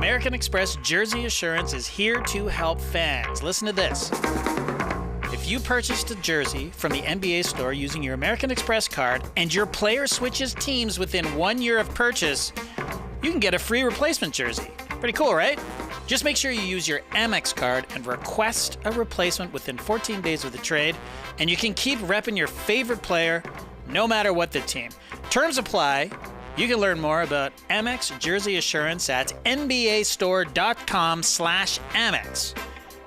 American Express Jersey Assurance is here to help fans. Listen to this. If you purchased a jersey from the NBA store using your American Express card and your player switches teams within 1 year of purchase, you can get a free replacement jersey. Pretty cool, right? Just make sure you use your Amex card and request a replacement within 14 days of the trade, and you can keep repping your favorite player no matter what the team. Terms apply. You can learn more about Amex Jersey Assurance at nbastore.com/Amex.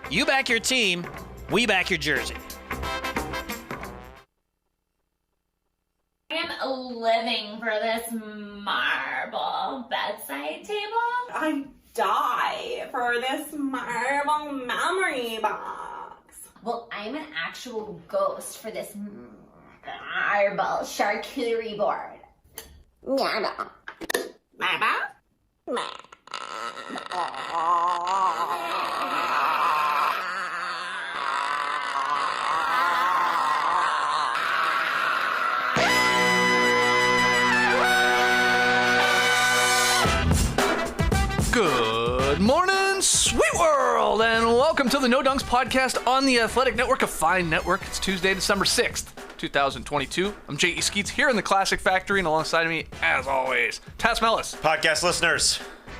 You back your team, we back your jersey. I am living for this marble bedside table. I die for this marble memory box. Well, I'm an actual ghost for this marble charcuterie board. Marble. Marble? Good morning, sweet world, and welcome to the No Dunks podcast on the Athletic Network, a fine network. It's Tuesday, December 6th, 2022. I'm J.E. Skeets here in the Classic Factory, and alongside of me, as always, Tass Mellis. Podcast listeners,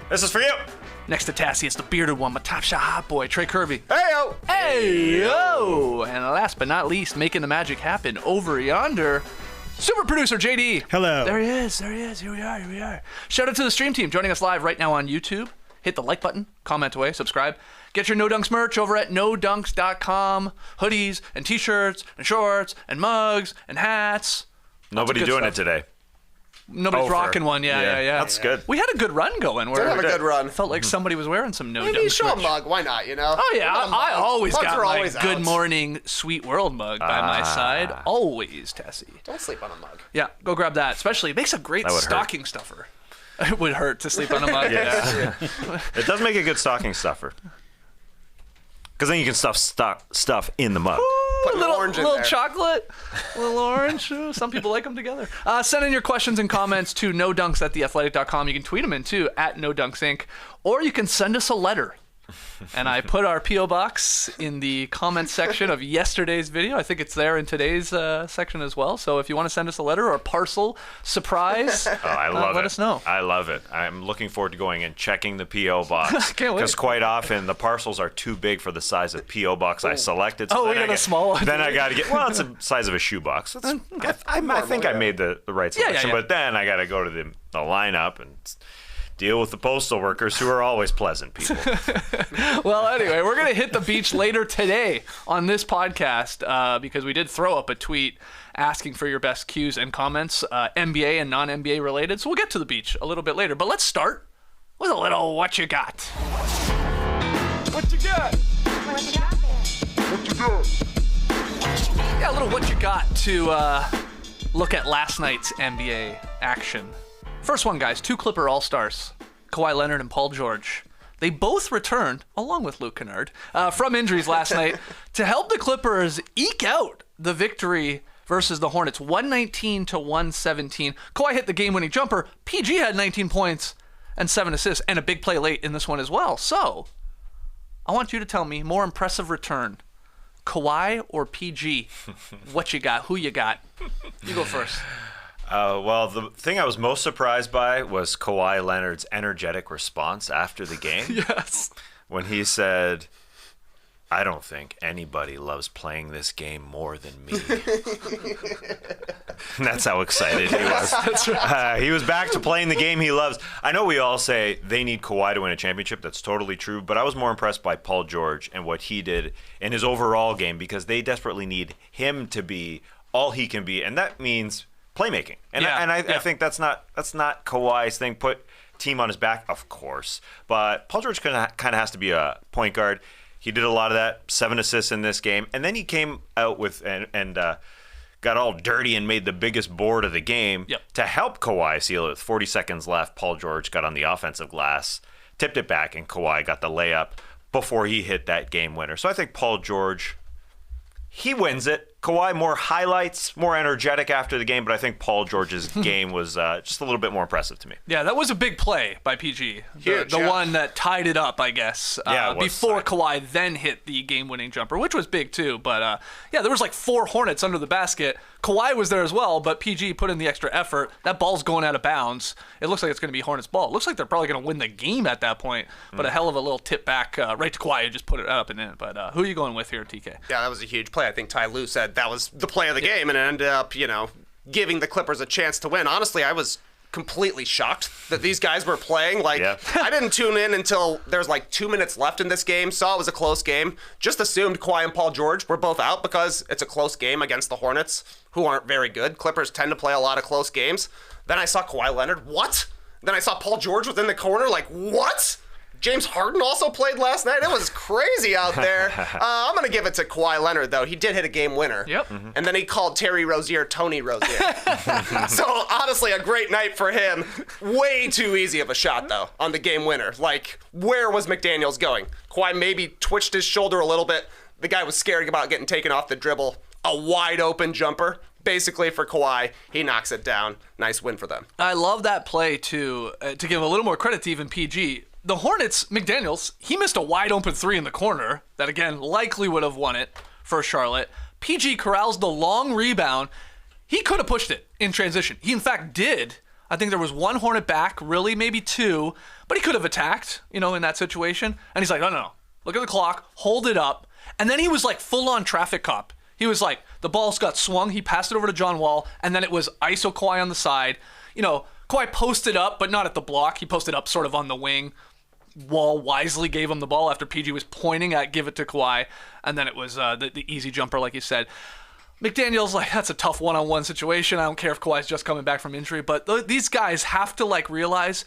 this is for you. Next to Tassie, it's the bearded one, my top shot hot boy, Trey Kirby. Hey-yo. Hey-yo! And last but not least, making the magic happen over yonder, super producer JD. Hello. There he is. Here we are. Shout out to the stream team joining us live right now on YouTube. Hit the like button, comment away, subscribe. Get your No Dunks merch over at nodunks.com. Hoodies and t-shirts and shorts and mugs and hats. Nobody doing stuff. it today. Nobody's rocking one. Yeah. That's good. We had a good run going. Did have a good run. Felt like somebody was wearing some No Dunks Maybe show a merch. mug. Why not, you know? Oh, yeah. I always Mugs got are my always Good out. Morning Sweet World mug by my side. Always, Tessie. Don't sleep on a mug. Yeah, go grab that. Especially, it makes a great That would stocking stuffer. It would hurt to sleep on a mug. Yeah. It does make a good stocking stuffer. Because then you can stuff stuff in the mug. Put an orange in little there. chocolate, little orange. Ooh, some people like them together. Send in your questions and comments to nodunks@theathletic.com. You can tweet them in too, at nodunks_inc. Or you can send us a letter. And I put our P.O. box in the comment section of yesterday's video. I think it's there in today's section as well. So if you want to send us a letter or a parcel surprise, I love it. let us know. I love it. I'm looking forward to going and checking the P.O. box. Can't wait. Because quite often the parcels are too big for the size of P.O. box I selected. So Oh, then we I got a small one. Then I got to get, well, it's the size of a shoebox. I think I made the right Yeah, selection. yeah. But then I got to go to the lineup and deal with the postal workers who are always pleasant people. Well, anyway, we're going to hit the beach later today on this podcast because we did throw up a tweet asking for your best cues and comments, NBA and non-NBA related. So we'll get to the beach a little bit later. But let's start with a little What You Got. What you got? What you got? What you got? Yeah, a little What You Got to look at last night's NBA action. First one, guys, two Clipper All-Stars, Kawhi Leonard and Paul George. They both returned, along with Luke Kennard, from injuries last night to help the Clippers eke out the victory versus the Hornets, 119-117. Kawhi hit the game-winning jumper. PG had 19 points and 7 assists, and a big play late in this one as well. So, I want you to tell me, more impressive return, Kawhi or PG? What you got? Who you got? You go first. Well, the thing I was most surprised by was Kawhi Leonard's energetic response after the game. Yes. When he said, I don't think anybody loves playing this game more than me. That's how excited he was. That's right. He was back to playing the game he loves. I know we all say they need Kawhi to win a championship. That's totally true. But I was more impressed by Paul George and what he did in his overall game because they desperately need him to be all he can be. And that means playmaking. And I think that's not Kawhi's thing. Put team on his back, of course. But Paul George kind of has to be a point guard. He did a lot of that, 7 assists in this game. And then he came out with and got all dirty and made the biggest board of the game to help Kawhi seal it with 40 seconds left. Paul George got on the offensive glass, tipped it back, and Kawhi got the layup before he hit that game winner. So I think Paul George, he wins it. Kawhi more highlights, more energetic after the game, but I think Paul George's game was just a little bit more impressive to me. Yeah, that was a big play by PG. Huge, The yeah. one that tied it up, I guess, Yeah, it was before tied. Kawhi then hit the game-winning jumper, which was big too. But yeah, there was like 4 Hornets under the basket. Kawhi was there as well, but PG put in the extra effort. That ball's going out of bounds. It looks like it's going to be Hornets' ball. It looks like they're probably going to win the game at that point, but a hell of a little tip back right to Kawhi and just put it up and in. But who are you going with here, TK? Yeah, that was a huge play. I think Ty Lue said that was the play of the game, and it ended up, giving the Clippers a chance to win. Honestly, I was completely shocked that these guys were playing. I didn't tune in until there's 2 minutes left in this game, saw it was a close game, just assumed Kawhi and Paul George were both out because it's a close game against the Hornets, who aren't very good. Clippers tend to play a lot of close games. Then I saw Kawhi Leonard. What? Then I saw Paul George was in the corner. What? James Harden also played last night. It was crazy out there. I'm going to give it to Kawhi Leonard, though. He did hit a game winner. Yep. And then he called Terry Rozier Tony Rozier. So, honestly, a great night for him. Way too easy of a shot, though, on the game winner. Where was McDaniels going? Kawhi maybe twitched his shoulder a little bit. The guy was scared about getting taken off the dribble. A wide open jumper. Basically, for Kawhi, he knocks it down. Nice win for them. I love that play, too, to give a little more credit to even PG. The Hornets, McDaniels, he missed a wide open 3 in the corner that, again, likely would have won it for Charlotte. PG corrals the long rebound. He could have pushed it in transition. He, in fact, did. I think there was 1 Hornet back, really maybe 2, but he could have attacked, in that situation. And he's like, no. Look at the clock, hold it up. And then he was full-on traffic cop. He was the ball's got swung, he passed it over to John Wall, and then it was ISO Kawhi on the side. Kawhi posted up, but not at the block. He posted up sort of on the wing. Wall wisely gave him the ball after PG was pointing at give it to Kawhi, and then it was the easy jumper, like you said. McDaniel's that's a tough one-on-one situation. I don't care if Kawhi's just coming back from injury, but these guys have to realize,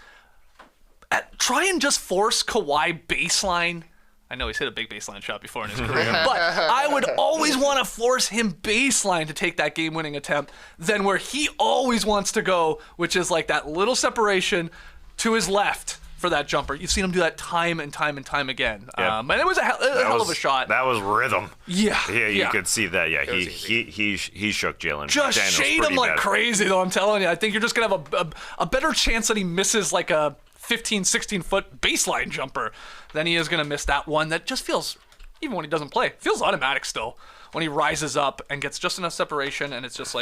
try and just force Kawhi baseline. I know he's hit a big baseline shot before in his career, but I would always want to force him baseline to take that game-winning attempt than where he always wants to go, which is that little separation to his left for that jumper. You've seen him do that time and time and time again. Yep. And it was a hell of a shot. That was rhythm. Yeah. Yeah, you could see that. Yeah, he shook Jalen. Just McDaniels shade him pretty like bad. crazy, though, I'm telling you. I think you're just going to have a better chance that he misses a 15, 16-foot baseline jumper than he is going to miss that one that just feels, even when he doesn't play, feels automatic still. When he rises up and gets just enough separation, and it's just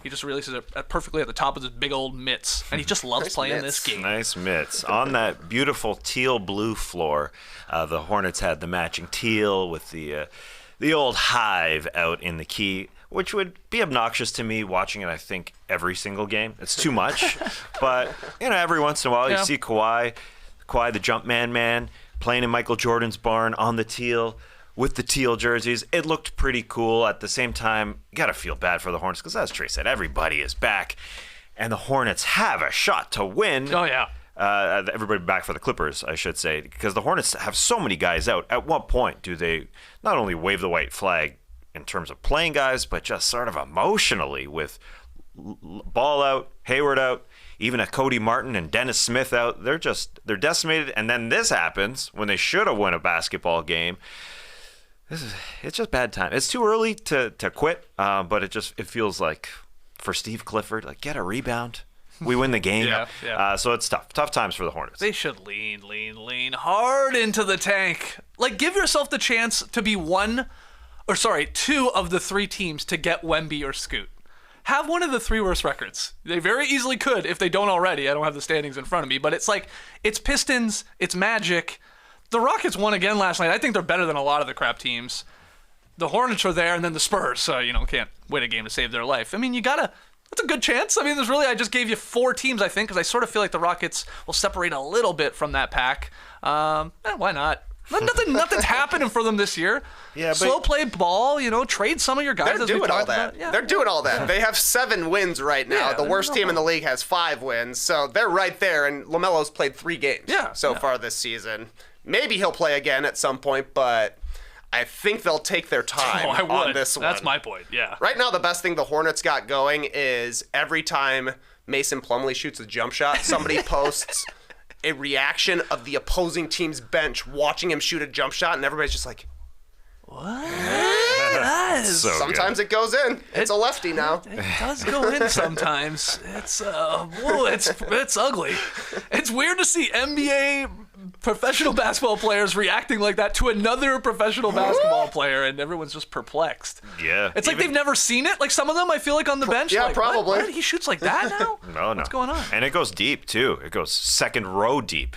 he just releases it perfectly at the top of his big old mitts, and he just loves Nice playing mitts. this game. Nice mitts. On that beautiful teal blue floor, the Hornets had the matching teal with the old hive out in the key, which would be obnoxious to me watching it, I think, every single game. It's too much. But, every once in a while you see Kawhi the jump man, playing in Michael Jordan's barn on the teal with the teal jerseys. It looked pretty cool. At the same time, you got to feel bad for the Hornets because, as Trey said, everybody is back. And the Hornets have a shot to win. Oh, yeah. Everybody back for the Clippers, I should say, because the Hornets have so many guys out. At what point do they not only wave the white flag in terms of playing guys, but just sort of emotionally with Ball out, Hayward out, even a Cody Martin and Dennis Smith out? They're decimated. And then this happens when they should have won a basketball game. It's just bad time. It's too early to quit, but it feels like for Steve Clifford, get a rebound. We win the game. Yeah. So it's tough. Tough times for the Hornets. They should lean hard into the tank. Give yourself the chance to be 2 of the 3 teams to get Wemby or Scoot. Have one of the 3 worst records. They very easily could if they don't already. I don't have the standings in front of me, but it's Pistons, it's Magic. The Rockets won again last night. I think they're better than a lot of the crap teams. The Hornets are there, and then the Spurs, so, can't win a game to save their life. I mean, that's a good chance. I mean, I just gave you 4 teams, I think, because I sort of feel like the Rockets will separate a little bit from that pack. Why not? Nothing's happening for them this year. Yeah, but slow play ball, trade some of your guys. They're as we doing all talked that. about. Yeah. They're doing all that. They have 7 wins right now. Yeah, the worst they're team in the league has 5 wins, so they're right there. And LaMelo's played 3 games so far this season. Maybe he'll play again at some point, but I think they'll take their time on this one. That's my point, yeah. Right now, the best thing the Hornets got going is every time Mason Plumlee shoots a jump shot, somebody posts a reaction of the opposing team's bench watching him shoot a jump shot, and everybody's just like, What? So Sometimes it goes in. It's a lefty now. It does go in sometimes. It's it's ugly. It's weird to see NBA professional basketball players reacting like that to another professional basketball player, and everyone's just perplexed. Yeah. It's like they've never seen it. Like some of them, I feel like on the bench. Yeah, like, probably. What? He shoots like that now? No. What's going on? And it goes deep, too. It goes second row deep.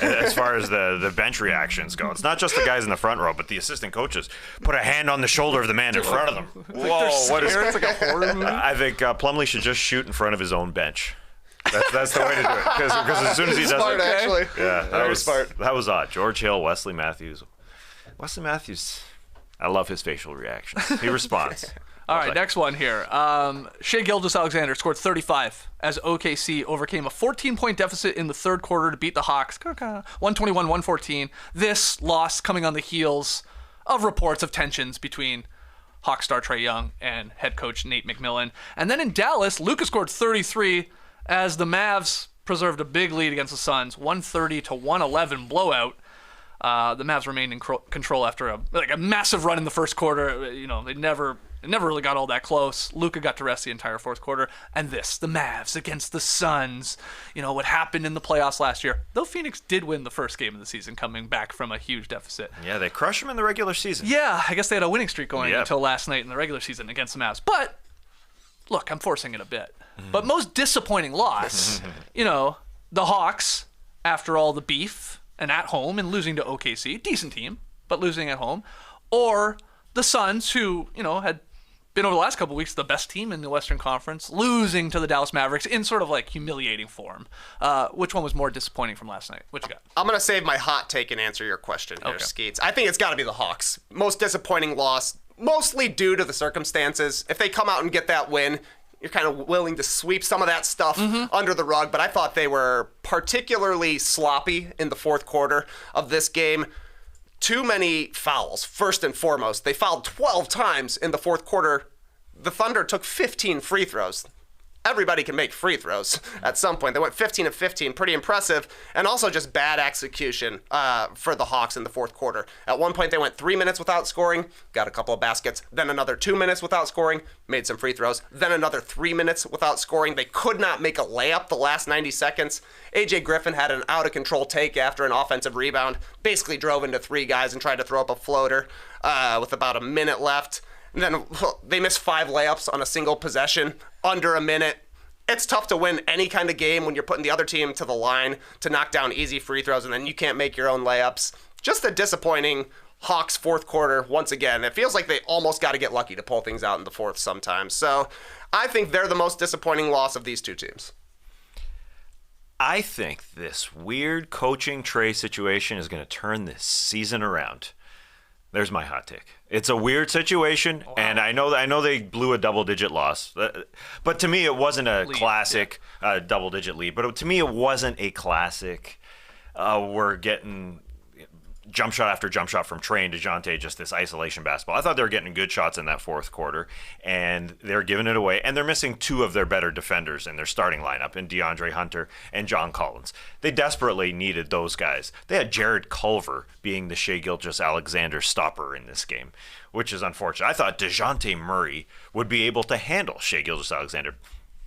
As far as the bench reactions go. It's not just the guys in the front row, but the assistant coaches put a hand on the shoulder of the man in front of them. Whoa, what is It's like a horror movie. I think Plumlee should just shoot in front of his own bench. That's the way to do it. Because as soon as he does Smart, it, actually. yeah, Very smart. That was odd. George Hill, Wesley Matthews. Wesley Matthews, I love his facial reactions. He responds. All right, next one here. Shai Gilgeous-Alexander scored 35 as OKC overcame a 14-point deficit in the third quarter to beat the Hawks, 121-114. This loss coming on the heels of reports of tensions between Hawks star Trae Young and head coach Nate McMillan. And then in Dallas, Luka scored 33 as the Mavs preserved a big lead against the Suns, 130-111 blowout. The Mavs remained in control after a massive run in the first quarter. You know, it never really got all that close. Luka got to rest the entire fourth quarter. And the Mavs against the Suns. You know, what happened in the playoffs last year. Though Phoenix did win the first game of the season, coming back from a huge deficit. Yeah, they crushed him in the regular season. Yeah, I guess they had a winning streak going until last night in the regular season against the Mavs. But, look, I'm forcing it a bit. But most disappointing loss, you know, the Hawks, after all the beef, and at home, and losing to OKC, decent team, but losing at home, or the Suns, who, you know, had been over the last couple of weeks the best team in the Western Conference, losing to the Dallas Mavericks in sort of like humiliating form. Which one was more disappointing from last night? What you got? I'm going to save my hot take and answer your question here, Skeets. I think it's got to be the Hawks. Most disappointing loss, mostly due to the circumstances. If they come out and get that win, you're kind of willing to sweep some of that stuff under the rug, but I thought they were particularly sloppy in the fourth quarter of this game. Too many fouls, first and foremost. They fouled 12 times in the fourth quarter. The Thunder took 15 free throws. Everybody can make free throws at some point. They went 15 of 15, pretty impressive, and also just bad execution for the Hawks in the fourth quarter. At one point, they went 3 minutes without scoring, got a couple of baskets, then another 2 minutes without scoring, made some free throws, then another 3 minutes without scoring. They could not make a layup the last 90 seconds. AJ Griffin had an out-of-control take after an offensive rebound, basically drove into three guys and tried to throw up a floater with about a minute left. And then they missed 5 layups on a single possession, under a minute. It's tough to win any kind of game when you're putting the other team to the line to knock down easy free throws, and then you can't make your own layups. Just a disappointing Hawks fourth quarter once again. It feels like they almost got to get lucky to pull things out in the fourth sometimes. So I think they're the most disappointing loss of these two teams. I think this weird coaching Trae situation is going to turn this season around. There's my hot take. It's a weird situation, and I know they blew a double-digit loss, but to me it wasn't a classic double-digit lead. But to me it wasn't a classic. We're getting jump shot after jump shot from Trae and DeJounte, just this isolation basketball. I thought they were getting good shots in that fourth quarter, and they're giving it away. And they're missing 2 of their better defenders in their starting lineup, in DeAndre Hunter and John Collins. They desperately needed those guys. They had Jared Culver being the Shai Gilgeous-Alexander stopper in this game, which is unfortunate. I thought DeJounte Murray would be able to handle Shai Gilgeous-Alexander.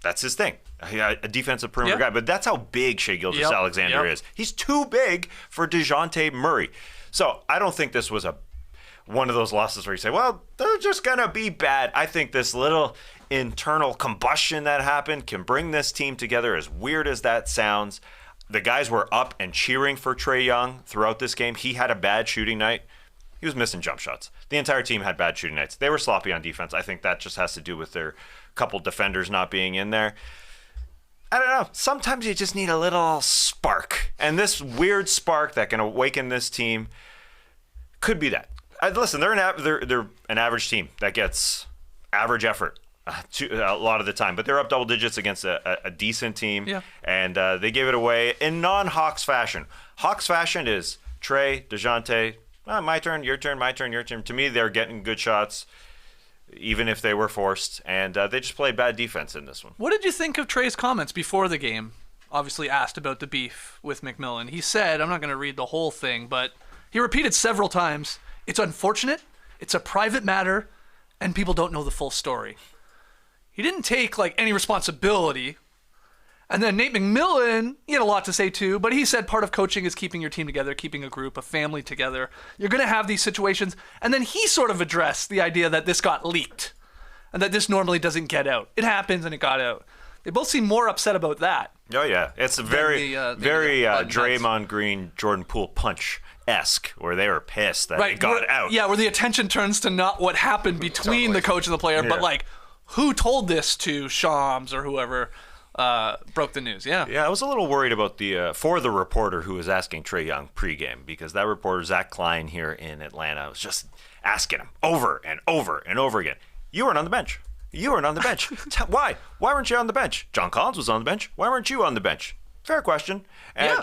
That's his thing, a defensive perimeter guy. But that's how big Shai Gilgeous-Alexander is. He's too big for DeJounte Murray. So I don't think this was one of those losses where you say, well, they're just going to be bad. I think this little internal combustion that happened can bring this team together, as weird as that sounds. The guys were up and cheering for Trae Young throughout this game. He had a bad shooting night. He was missing jump shots. The entire team had bad shooting nights. They were sloppy on defense. I think that just has to do with their couple defenders not being in there. I don't know. Sometimes you just need a little spark. And this weird spark that can awaken this team could be that. Listen, they're an average team that gets average effort a lot of the time. But they're up double digits against a decent team. Yeah. And they gave it away in non-Hawks fashion. Hawks fashion is Trae, DeJounte, my turn, your turn, my turn, your turn. To me, they're getting good shots, even if they were forced, and they just played bad defense in this one. What did you think of Trae's comments before the game? Obviously asked about the beef with McMillan. He said, I'm not going to read the whole thing, but he repeated several times, it's unfortunate, it's a private matter, and people don't know the full story. He didn't take like any responsibility. And then Nate McMillan, he had a lot to say too, but he said part of coaching is keeping your team together, keeping a group, a family together. You're going to have these situations. And then he sort of addressed the idea that this got leaked and that this normally doesn't get out. It happens and it got out. They both seem more upset about that. Oh, yeah. It's a very Draymond Green, Jordan Poole punch-esque, where they were pissed that it got out. Yeah, where the attention turns to not what happened between the coach and the player, but like, who told this to Shams or whoever broke the news. Yeah, I was a little worried about for the reporter who was asking Trae Young pregame, because that reporter, Zach Klein here in Atlanta, was just asking him over and over and over again. You weren't on the bench. You weren't on the bench. Why? Why weren't you on the bench? John Collins was on the bench. Why weren't you on the bench? Fair question. And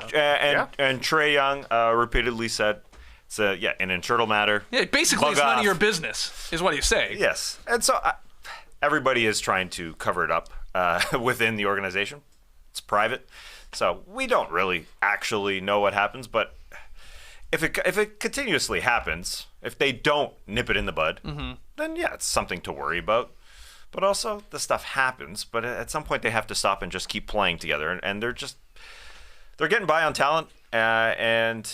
Trae Young repeatedly said, it's an internal matter. Yeah, basically it's none of your business, is what he's saying. Yes. And so everybody is trying to cover it up within the organization. It's private. So we don't really actually know what happens, but if it continuously happens, if they don't nip it in the bud, then it's something to worry about. But also, the stuff happens, but at some point they have to stop and just keep playing together. And they're getting by on talent, and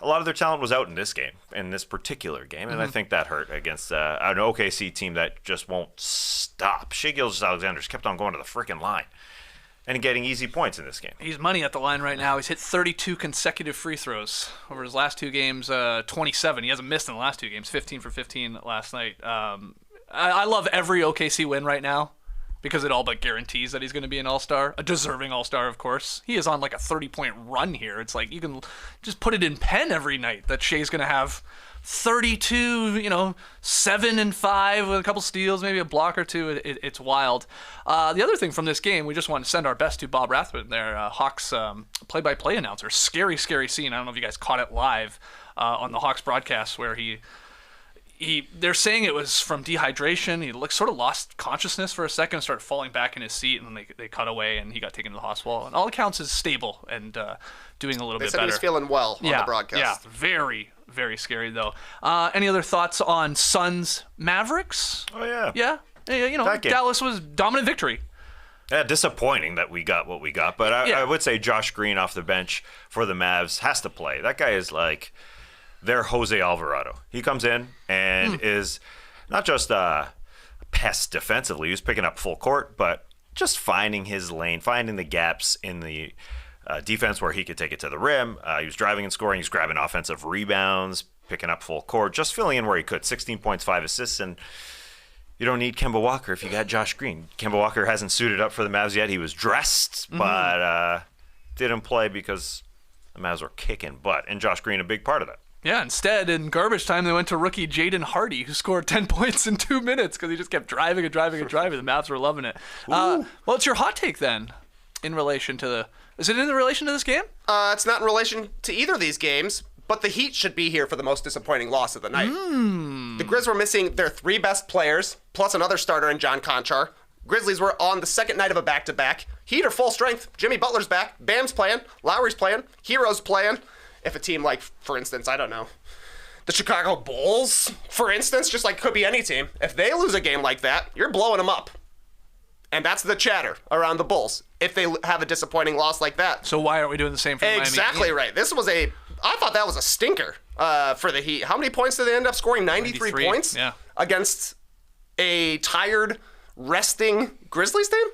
a lot of their talent was out in this particular game. And I think that hurt against an OKC team that just won't stop. Shai Gilgeous-Alexander just kept on going to the freaking line and getting easy points in this game. He's money at the line right now. He's hit 32 consecutive free throws over his last two games, 27. He hasn't missed in the last two games, 15 for 15 last night. I love every OKC win right now because it all but guarantees that he's going to be an all-star, a deserving all-star, of course. He is on like a 30-point run here. It's like you can just put it in pen every night that Shai's going to have 32, 7 and 5 with a couple steals, maybe a block or two. It's wild. The other thing from this game, we just want to send our best to Bob Rathbun there, Hawks play-by-play announcer. Scary, scary scene. I don't know if you guys caught it live on the Hawks broadcast where they're saying it was from dehydration. He sort of lost consciousness for a second, started falling back in his seat, and then they cut away, and he got taken to the hospital. And all accounts is stable and doing a little bit better. They said he's feeling well on the broadcast. Yeah, very, very scary, though. Any other thoughts on Suns Mavericks? Oh, yeah. Yeah, Dallas was dominant victory. Yeah, disappointing that we got what we got, but I would say Josh Green off the bench for the Mavs has to play. That guy is like their Jose Alvarado. He comes in and is not just a pest defensively. He was picking up full court, but just finding his lane, finding the gaps in the defense where he could take it to the rim. He was driving and scoring. He's grabbing offensive rebounds, picking up full court, just filling in where he could. 16 points, 5 assists, and you don't need Kemba Walker if you got Josh Green. Kemba Walker hasn't suited up for the Mavs yet. He was dressed, but didn't play because the Mavs were kicking butt, and Josh Green a big part of that. Yeah, instead, in garbage time, they went to rookie Jaden Hardy, who scored 10 points in 2 minutes because he just kept driving and driving and driving. The Mavs were loving it. What's your hot take then in relation to the... Is it in relation to this game? It's not in relation to either of these games, but the Heat should be here for the most disappointing loss of the night. The Grizz were missing their 3 best players, plus another starter in John Conchar. Grizzlies were on the second night of a back-to-back. Heat are full strength. Jimmy Butler's back. Bam's playing. Lowry's playing. Hero's playing. If a team like, for instance, I don't know, the Chicago Bulls, for instance, just like could be any team, if they lose a game like that, you're blowing them up. And that's the chatter around the Bulls if they have a disappointing loss like that. So why aren't we doing the same for Miami? Exactly right. I thought that was a stinker for the Heat. How many points did they end up scoring? 93 points? Yeah. Against a tired, resting Grizzlies team?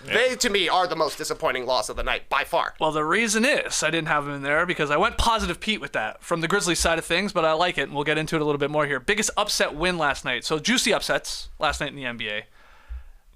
Yeah. They, to me, are the most disappointing loss of the night, by far. Well, the reason is I didn't have them in there because I went positive Pete with that from the Grizzlies side of things, but I like it, and we'll get into it a little bit more here. Biggest upset win last night. So juicy upsets last night in the NBA.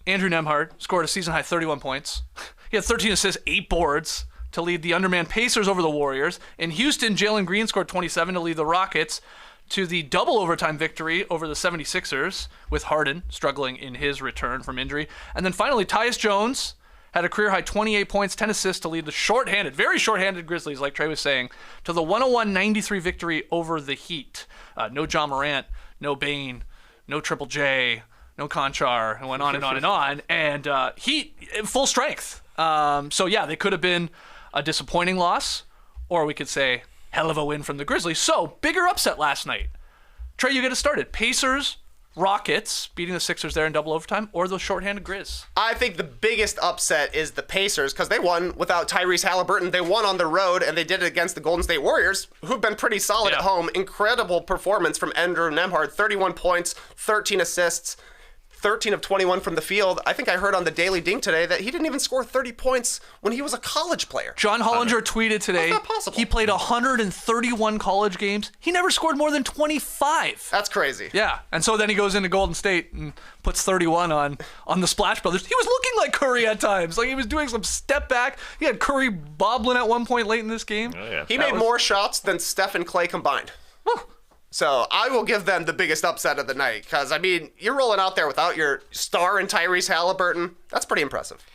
Andrew Nembhard scored a season-high 31 points. He had 13 assists, 8 boards to lead the undermanned Pacers over the Warriors. In Houston, Jalen Green scored 27 to lead the Rockets to the double overtime victory over the 76ers, with Harden struggling in his return from injury. And then finally, Tyus Jones had a career-high 28 points, 10 assists to lead the very shorthanded Grizzlies, like Trey was saying, to the 101-93 victory over the Heat. No John Morant, no Bane, no Triple J, no Conchar, and went on and on and on. And Heat, full strength. So yeah, they could have been a disappointing loss, or we could say hell of a win from the Grizzlies. So, bigger upset last night. Trey, you get us started. Pacers Rockets beating the Sixers there in double overtime, or those shorthanded Grizz? I think the biggest upset is the Pacers because they won without Tyrese Halliburton. They won on the road, and they did it against the Golden State Warriors, who've been pretty solid at home. Incredible performance from Andrew Nembhard, 31 points, 13 assists, 13 of 21 from the field. I think I heard on the Daily Ding today that he didn't even score 30 points when he was a college player. John Hollinger tweeted today How's that possible? he played 131 college games. He never scored more than 25. That's crazy. Yeah, and so then he goes into Golden State and puts 31 on the Splash Brothers. He was looking like Curry at times. Like he was doing some step back. He had Curry bobbling at one point late in this game. Oh, yeah. He made more shots than Steph and Clay combined. Whew. So I will give them the biggest upset of the night because, I mean, you're rolling out there without your star and Tyrese Halliburton. That's pretty impressive.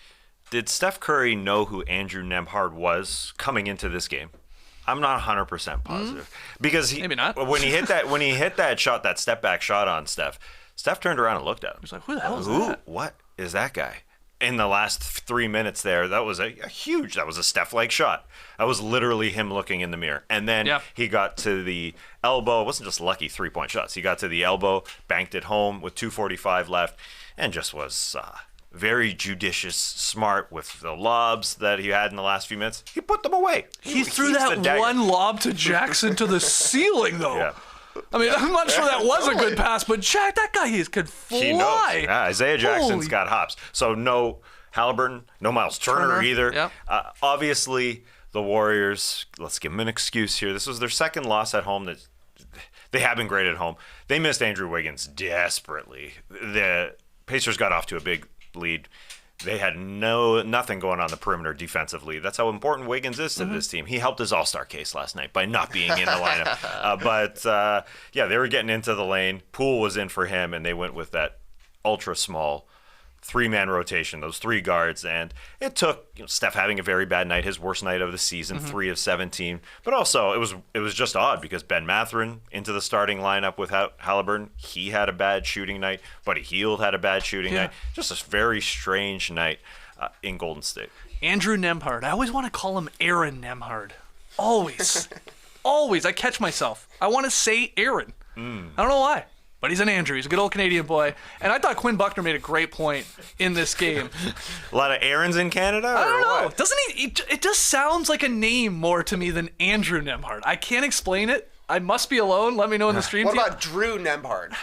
Did Steph Curry know who Andrew Nembhard was coming into this game? I'm not 100% positive because Maybe not. When he hit that shot, that step back shot on Steph turned around and looked at him. He was like, who the hell is that? What is that guy? In the last 3 minutes there, that was a Steph-like shot. That was literally him looking in the mirror. And then he got to the elbow. It wasn't just lucky three-point shots. He got to the elbow, banked it home with 2:45 left, and just was very judicious, smart with the lobs that he had in the last few minutes. He put them away. He threw that one lob to Jackson to the ceiling, though. Yeah. I mean, I'm not sure that was a good pass, but Jack, that guy could fly. He knows. Yeah, Isaiah Jackson's got hops. So no Halliburton, no Miles Turner either. Yep. Obviously, the Warriors, let's give them an excuse here. This was their second loss at home. That they have been great at home. They missed Andrew Wiggins desperately. The Pacers got off to a big lead. They had nothing going on the perimeter defensively. That's how important Wiggins is to this team. He helped his all-star case last night by not being in the lineup. But they were getting into the lane. Poole was in for him, and they went with that ultra-small three-man rotation, those three guards. And it took Steph having a very bad night, his worst night of the season, 3 of 17. But also, it was just odd because Ben Mathurin into the starting lineup with Halliburton. He had a bad shooting night. Buddy Hield had a bad shooting night. Just a very strange night in Golden State. Andrew Nembhard. I always want to call him Aaron Nembhard. Always. Always. I catch myself. I want to say Aaron. I don't know why. But he's an Andrew. He's a good old Canadian boy. And I thought Quinn Buckner made a great point in this game. A lot of Aarons in Canada? I don't know. What? Doesn't he? It just sounds like a name more to me than Andrew Nembhard. I can't explain it. I must be alone. Let me know in the stream. What about Drew Nembhard?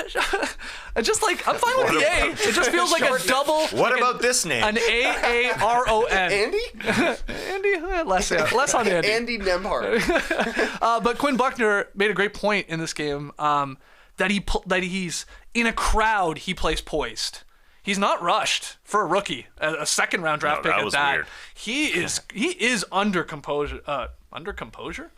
I just like, I'm fine with the A. It just feels like a double. What about this name? An A-A-R-O-N. Andy? Andy? Less on Andy. Andy Nembhard. But Quinn Buckner made a great point in this game that he's in a crowd, he plays poised. He's not rushed for a rookie, a second round draft pick at that. Weird. He is under composure. Under composure?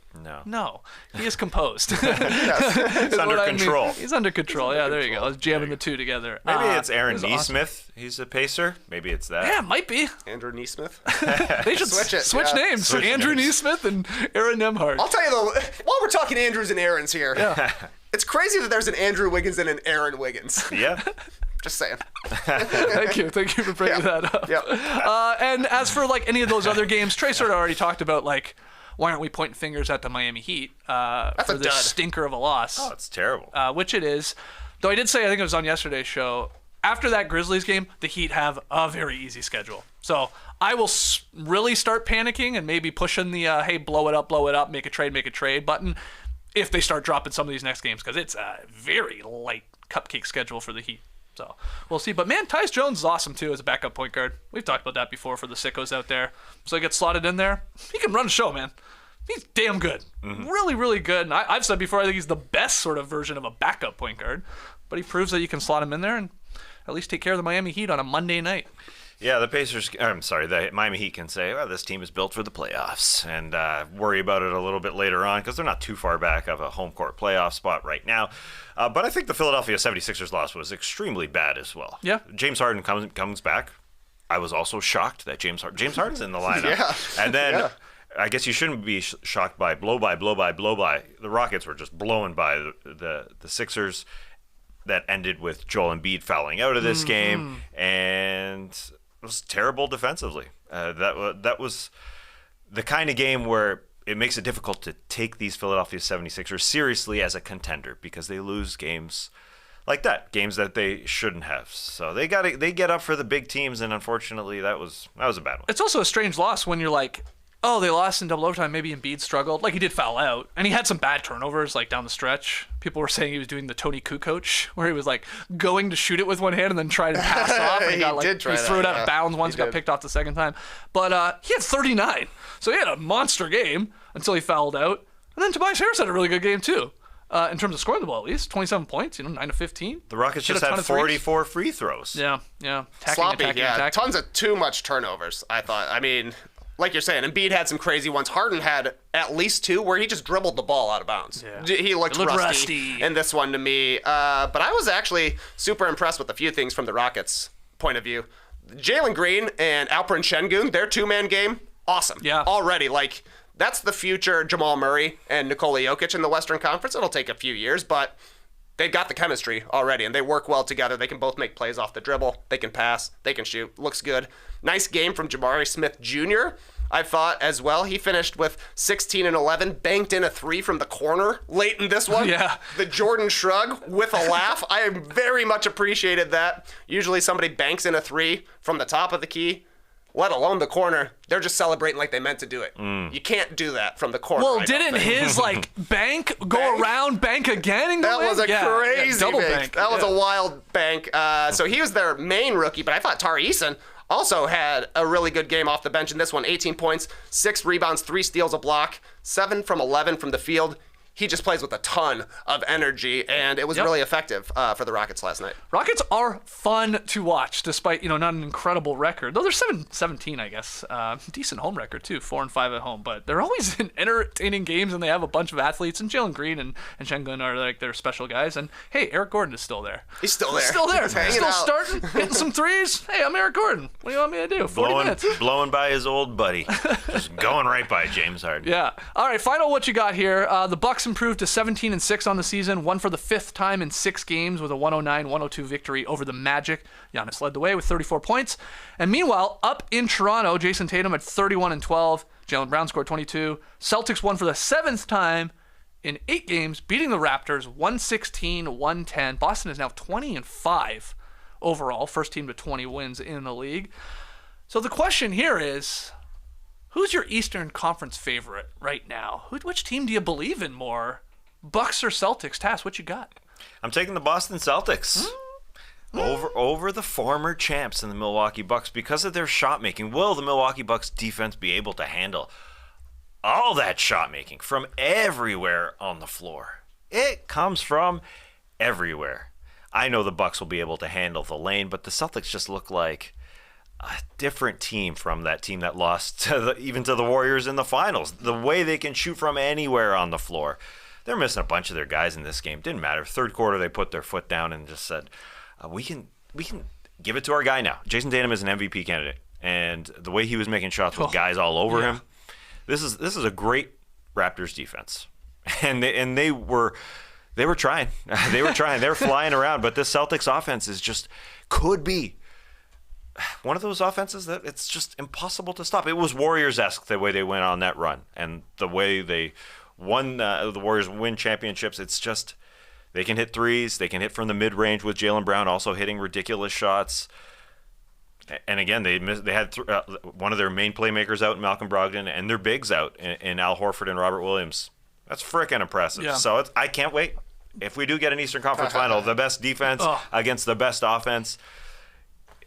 No. He is composed. He's under control. I mean. He's under control. Yeah, there you go. I was jamming the two together. Maybe it's Aaron Neesmith. Awesome. He's a pacer. Maybe it's that. Yeah, it might be. Andrew Neesmith. They should switch names. Switch Andrew names. Neesmith and Aaron Nembhard. I'll tell you though, while we're talking Andrews and Aarons here, it's crazy that there's an Andrew Wiggins and an Aaron Wiggins. Yeah. Just saying. Thank you for bringing that up. Yep. And as for like any of those other games, Trey sort of already talked about like why aren't we pointing fingers at the Miami Heat for this stinker of a loss? Oh, it's terrible. Which it is. Though I did say, I think it was on yesterday's show, after that Grizzlies game, the Heat have a very easy schedule. So I will really start panicking and maybe pushing the hey, blow it up, make a trade button if they start dropping some of these next games because it's a very light cupcake schedule for the Heat. So we'll see. But man, Tyus Jones is awesome too as a backup point guard. We've talked about that before for the sickos out there. So he gets slotted in there. He can run a show, man. He's damn good. Really, really good. And I've said before, I think he's the best sort of version of a backup point guard. But he proves that you can slot him in there and at least take care of the Miami Heat on a Monday night. Yeah, the Miami Heat can say, well, this team is built for the playoffs and worry about it a little bit later on because they're not too far back of a home court playoff spot right now. But I think the Philadelphia 76ers loss was extremely bad as well. Yeah. James Harden comes back. I was also shocked that James Harden's in the lineup. Yeah. And then I guess you shouldn't be shocked by blow by. The Rockets were just blowing by the Sixers. That ended with Joel Embiid fouling out of this game, and it was terrible defensively. That was the kind of game where it makes it difficult to take these Philadelphia 76ers seriously as a contender because they lose games like that, games that they shouldn't have. So they get up for the big teams, and unfortunately that was a bad one. It's also a strange loss when you're like, oh, they lost in double overtime. Maybe Embiid struggled. Like, he did foul out, and he had some bad turnovers, like, down the stretch. People were saying he was doing the Tony Kukoc, where he was, like, going to shoot it with one hand and then try to pass off. And he threw it out of bounds once, got picked off the second time. But he had 39, so he had a monster game until he fouled out. And then Tobias Harris had a really good game, too. In terms of scoring the ball, at least 27 points, 9 to 15. The Rockets just had 44 free throws. Yeah. Sloppy, tons of too much turnovers, I thought. I mean, like you're saying, Embiid had some crazy ones. Harden had at least 2 where he just dribbled the ball out of bounds. Yeah. He looked rusty in this one to me. But I was actually super impressed with a few things from the Rockets' point of view. Jalen Green and Alperen Şengün, their 2-man game, awesome. Yeah. Already, like, that's the future Jamal Murray and Nikola Jokic in the Western Conference. It'll take a few years, but they've got the chemistry already, and they work well together. They can both make plays off the dribble. They can pass. They can shoot. Looks good. Nice game from Jabari Smith Jr., I thought, as well. He finished with 16 and 11, banked in a 3 from the corner late in this one. Yeah. The Jordan shrug with a laugh. I very much appreciated that. Usually somebody banks in a 3 from the top of the key, let alone the corner. They're just celebrating like they meant to do it. You can't do that from the corner. Well, didn't his bank go around, bank again, and go That was a crazy double bank. That was a wild bank. So he was their main rookie, but I thought Tari Eason also had a really good game off the bench in this one. 18 points, 6 rebounds, 3 steals, a block, 7 from 11 from the field. He just plays with a ton of energy, and it was really effective for the Rockets last night. Rockets are fun to watch, despite not an incredible record. Though they're 7-17, I guess. Decent home record too, 4-5 at home. But they're always in entertaining games, and they have a bunch of athletes. And Jalen Green and Şengün are like their special guys. And hey, Eric Gordon is still there. He's still there. He's still starting, hitting some threes. Hey, I'm Eric Gordon. What do you want me to do? 40 minutes. Blowing by his old buddy, just going right by James Harden. Yeah. All right. Final, what you got here? The Bucks improved to 17-6 on the season, won for the 5th time in 6 games with a 109-102 victory over the Magic. Giannis led the way with 34 points. And meanwhile, up in Toronto, Jason Tatum had 31-12. Jaylen Brown scored 22. Celtics won for the 7th time in 8 games, beating the Raptors 116-110. Boston is now 20-5 overall, first team to 20 wins in the league. So the question here is, who's your Eastern Conference favorite right now? Which team do you believe in more? Bucks or Celtics? Tass, what you got? I'm taking the Boston Celtics over the former champs in the Milwaukee Bucks because of their shot making. Will the Milwaukee Bucks defense be able to handle all that shot making from everywhere on the floor? It comes from everywhere. I know the Bucks will be able to handle the lane, but the Celtics just look like a different team from that team that lost even to the Warriors in the finals. The way they can shoot from anywhere on the floor. They're missing a bunch of their guys in this game. Didn't matter. Third quarter, they put their foot down and just said, we can give it to our guy now. Jason Tatum is an MVP candidate, and the way he was making shots with guys all over him, this is a great Raptors defense, and they were trying. They were trying. They were flying around, but this Celtics offense could be one of those offenses that it's just impossible to stop. It was Warriors-esque the way they went on that run, and the way they won. The Warriors win championships. It's just they can hit threes. They can hit from the mid-range with Jaylen Brown also hitting ridiculous shots. And again, they had one of their main playmakers out, Malcolm Brogdon, and their bigs out in Al Horford and Robert Williams. That's freaking impressive. Yeah. So I can't wait. If we do get an Eastern Conference final, the best defense against the best offense,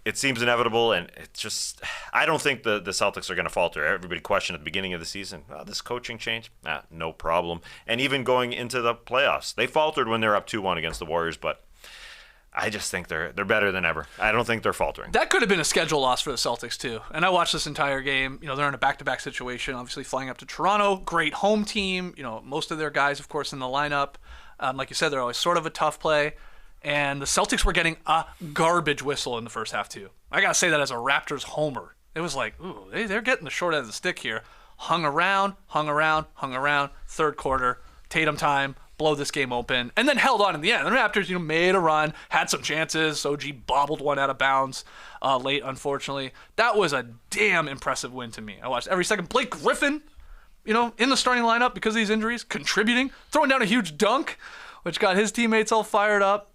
it seems inevitable, and it's just I don't think the Celtics are going to falter. Everybody questioned at the beginning of the season, this coaching change, no problem. And even going into the playoffs, they faltered when they're up 2-1 against the Warriors, but I just think they're better than ever. I don't think they're faltering. That could have been a schedule loss for the Celtics too. And I watched this entire game. They're in a back-to-back situation, obviously flying up to Toronto, great home team. Most of their guys, of course, in the lineup. Like you said, they're always sort of a tough play. And the Celtics were getting a garbage whistle in the first half, too. I got to say that as a Raptors homer. It was like, ooh, they're getting the short end of the stick here. Hung around. Third quarter, Tatum time, blow this game open. And then held on in the end. The Raptors, made a run, had some chances. OG bobbled one out of bounds late, unfortunately. That was a damn impressive win to me. I watched every second. Blake Griffin, in the starting lineup because of these injuries, contributing, throwing down a huge dunk. which got his teammates all fired up.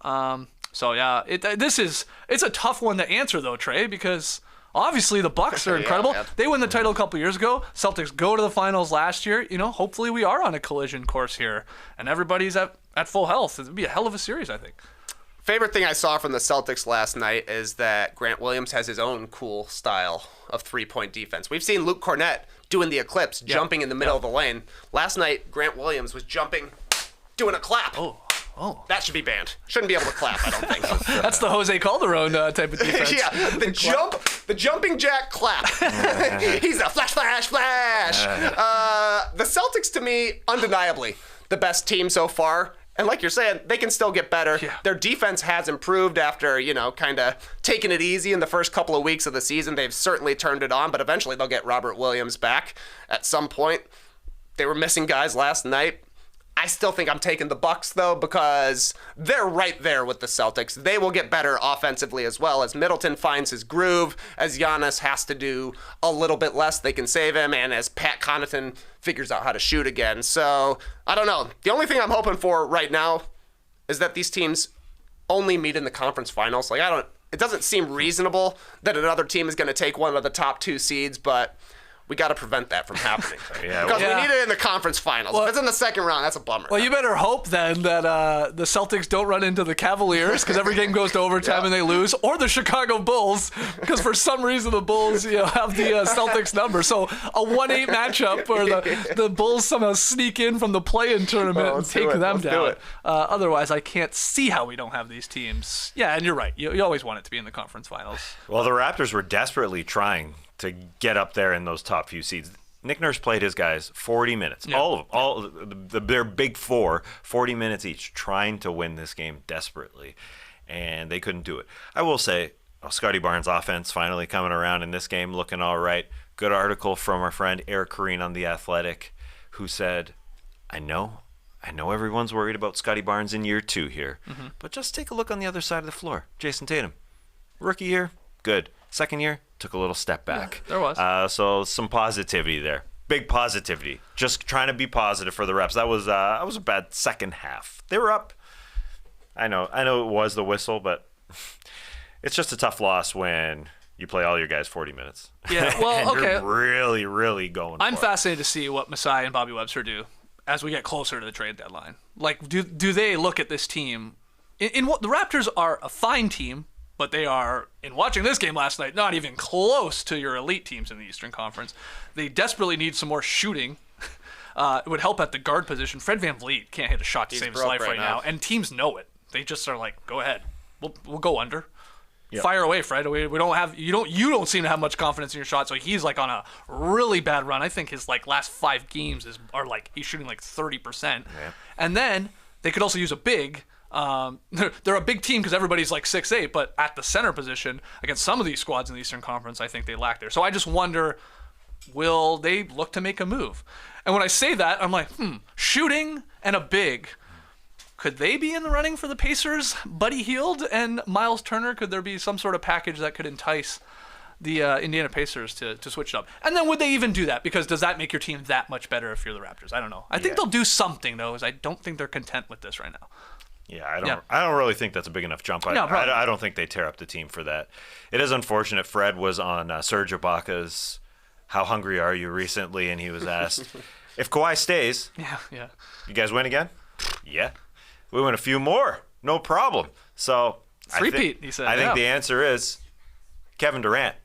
So yeah, it's a tough one to answer though, Trey, because obviously the Bucks are incredible. Yeah. They won the title a couple years ago. Celtics go to the finals last year. Hopefully we are on a collision course here, and everybody's at full health. It'd be a hell of a series, I think. Favorite thing I saw from the Celtics last night is that Grant Williams has his own cool style of three-point defense. We've seen Luke Cornett doing the eclipse, jumping in the middle of the lane. Last night, Grant Williams was jumping, doing a clap. Oh. That should be banned. Shouldn't be able to clap, I don't think. That's the Jose Calderon type of defense. Yeah, the jumping jack clap. He's a flash. The Celtics, to me, undeniably the best team so far. And like you're saying, they can still get better. Yeah. Their defense has improved after, kind of taking it easy in the first couple of weeks of the season. They've certainly turned it on, but eventually they'll get Robert Williams back at some point. They were missing guys last night. I still think I'm taking the Bucks though, because they're right there with the Celtics. They will get better offensively as well as Middleton finds his groove, as Giannis has to do a little bit less. They can save him, and as Pat Connaughton figures out how to shoot again. So I don't know. The only thing I'm hoping for right now is that these teams only meet in the conference finals. It doesn't seem reasonable that another team is going to take one of the top 2 seeds, but we got to prevent that from happening. Because we need it in the conference finals. If it's in the second round, that's a bummer. Well, you better hope then that the Celtics don't run into the Cavaliers, because every game goes to overtime and they lose, or the Chicago Bulls, because for some reason the Bulls have the Celtics number. So a 1-8 matchup where the Bulls somehow sneak in from the play-in tournament and take them down. Otherwise, I can't see how we don't have these teams. Yeah, and you're right. You always want it to be in the conference finals. Well, the Raptors were desperately trying to get up there in those top few seeds. Nick Nurse played his guys 40 minutes. Yeah. All of them, their big four, 40 minutes each, trying to win this game desperately, and they couldn't do it. I will say, Scotty Barnes' offense finally coming around in this game, looking all right. Good article from our friend Eric Corrine on The Athletic, who said, I know everyone's worried about Scotty Barnes in year 2 here, but just take a look on the other side of the floor. Jason Tatum, rookie year, good. Second year, took a little step back. There was. So some positivity there. Big positivity. Just trying to be positive for the Reps. That was a bad second half. They were up. I know it was the whistle, but it's just a tough loss when you play all your guys 40 minutes. Yeah, well, and okay. You're really, really going I'm for it. fascinated to see what Masai and Bobby Webster do as we get closer to the trade deadline. Like, do they look at this team? In what the Raptors are a fine team, but they are, in watching this game last night, not even close to your elite teams in the Eastern Conference. They desperately need some more shooting. It would help at the guard position. Fred VanVleet can't hit a shot to save his life right now, and teams know it. They just are like, go ahead, we'll go under. Yep. Fire away, Fred. We don't have you don't seem to have much confidence in your shot. So he's like on a really bad run. I think his last 5 games are he's shooting 30%. Yeah. And then they could also use a big. They're a big team because everybody's 6'8", but at the center position against some of these squads in the Eastern Conference, I think they lack there. So I just wonder, will they look to make a move? And when I say that, I'm like, shooting and a big. Could they be in the running for the Pacers? Buddy Hield and Miles Turner? Could there be some sort of package that could entice the Indiana Pacers to switch it up? And then would they even do that? Because does that make your team that much better if you're the Raptors? I don't know. I think they'll do something, though, as I don't think they're content with this right now. Yeah, I don't really think that's a big enough jump. I don't think they tear up the team for that. It is unfortunate. Fred was on Serge Ibaka's "How Hungry Are You" recently, and he was asked if Kawhi stays. Yeah. You guys win again? Yeah, we win a few more, no problem. So repeat. He said. I think the answer is Kevin Durant.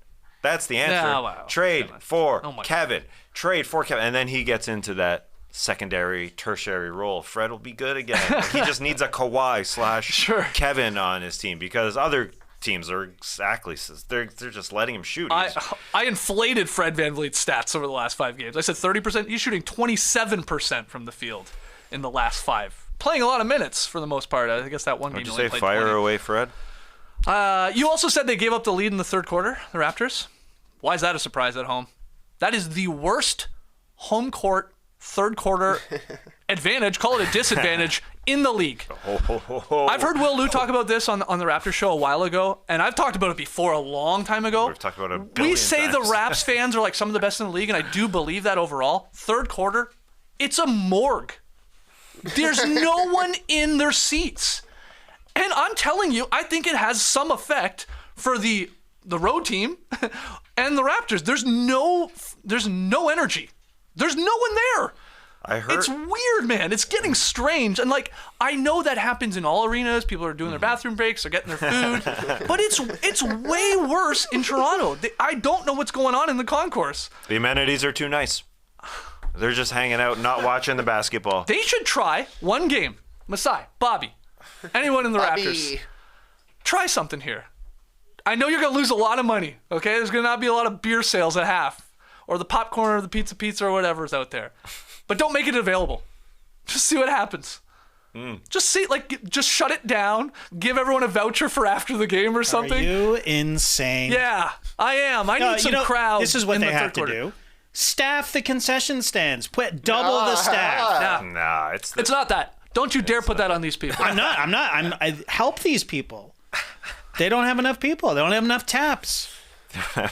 That's the answer. Wow. Trade for Kevin. God. Trade for Kevin, and then he gets into that secondary, tertiary role. Fred will be good again. He just needs a Kawhi / Kevin on his team, because other teams are they're just letting him shoot. I inflated Fred VanVleet's stats over the last 5 games. I said 30%. He's shooting 27% from the field in the last 5. Playing a lot of minutes for the most part. I guess that one game. Would you say fire 20. away, Fred? You also said they gave up the lead in the third quarter, the Raptors. Why is that a surprise at home? That is the worst home court third quarter advantage, call it a disadvantage, in the league. I've heard Will Liu talk about this on the Raptors show a while ago, and I've talked about it before a long time ago. We've talked about it a billion We say times. the Raps fans are some of the best in the league, and I do believe that overall. Third quarter, it's a morgue. There's no one in their seats. And I'm telling you, I think it has some effect for the road team and the Raptors. There's no energy. There's no one there. I heard it's weird, man. It's getting strange. And like, I know that happens in all arenas. People are doing their bathroom breaks, they're getting their food. But it's way worse in Toronto. I don't know what's going on in the concourse. The amenities are too nice. They're just hanging out, not watching the basketball. They should try one game. Masai, Bobby, anyone in the Bobby. Raptors. Try something here. I know you're going to lose a lot of money, okay? There's going to not be a lot of beer sales at half, or the popcorn or the pizza or whatever's out there. But don't make it available. Just see what happens. Just see, just shut it down. Give everyone a voucher for after the game or something. Are you insane? Yeah, I am. I need some crowd. This is what in they the have third to quarter. do. Staff the concession stands. Put double the staff. Nah, It's not that. Don't you dare put that on these people. I help these people. They don't have enough people. They don't have enough taps.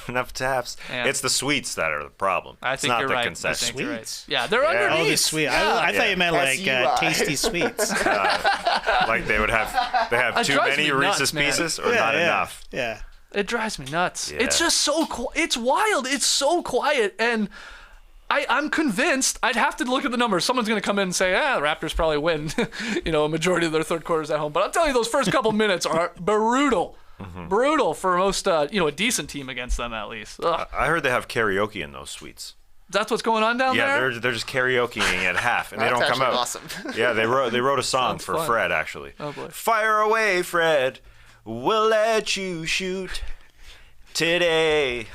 enough taps. Yeah. It's the suites that are the problem. I think it's not you're the right. concession. Right. Yeah, they're underneath. Oh, the sweet. Yeah. I thought you meant like SUI. tasty sweets. Like they have too drives many me nuts, Reese's man. Pieces or not enough. Yeah. It drives me nuts. Yeah. It's just so it's wild. It's so quiet, and I'm convinced. I'd have to look at the numbers. Someone's going to come in and say, the Raptors probably win, a majority of their third quarters at home. But I'll tell you, those first couple minutes are brutal. Brutal for most, a decent team against them at least. Ugh. I heard they have karaoke in those suites. That's what's going on down there? Yeah, they're just karaokeing at half, and they That's don't come actually out. awesome. Yeah, they wrote a song Sounds for fun. Fred actually. Oh, boy. Fire away, Fred. We'll let you shoot today.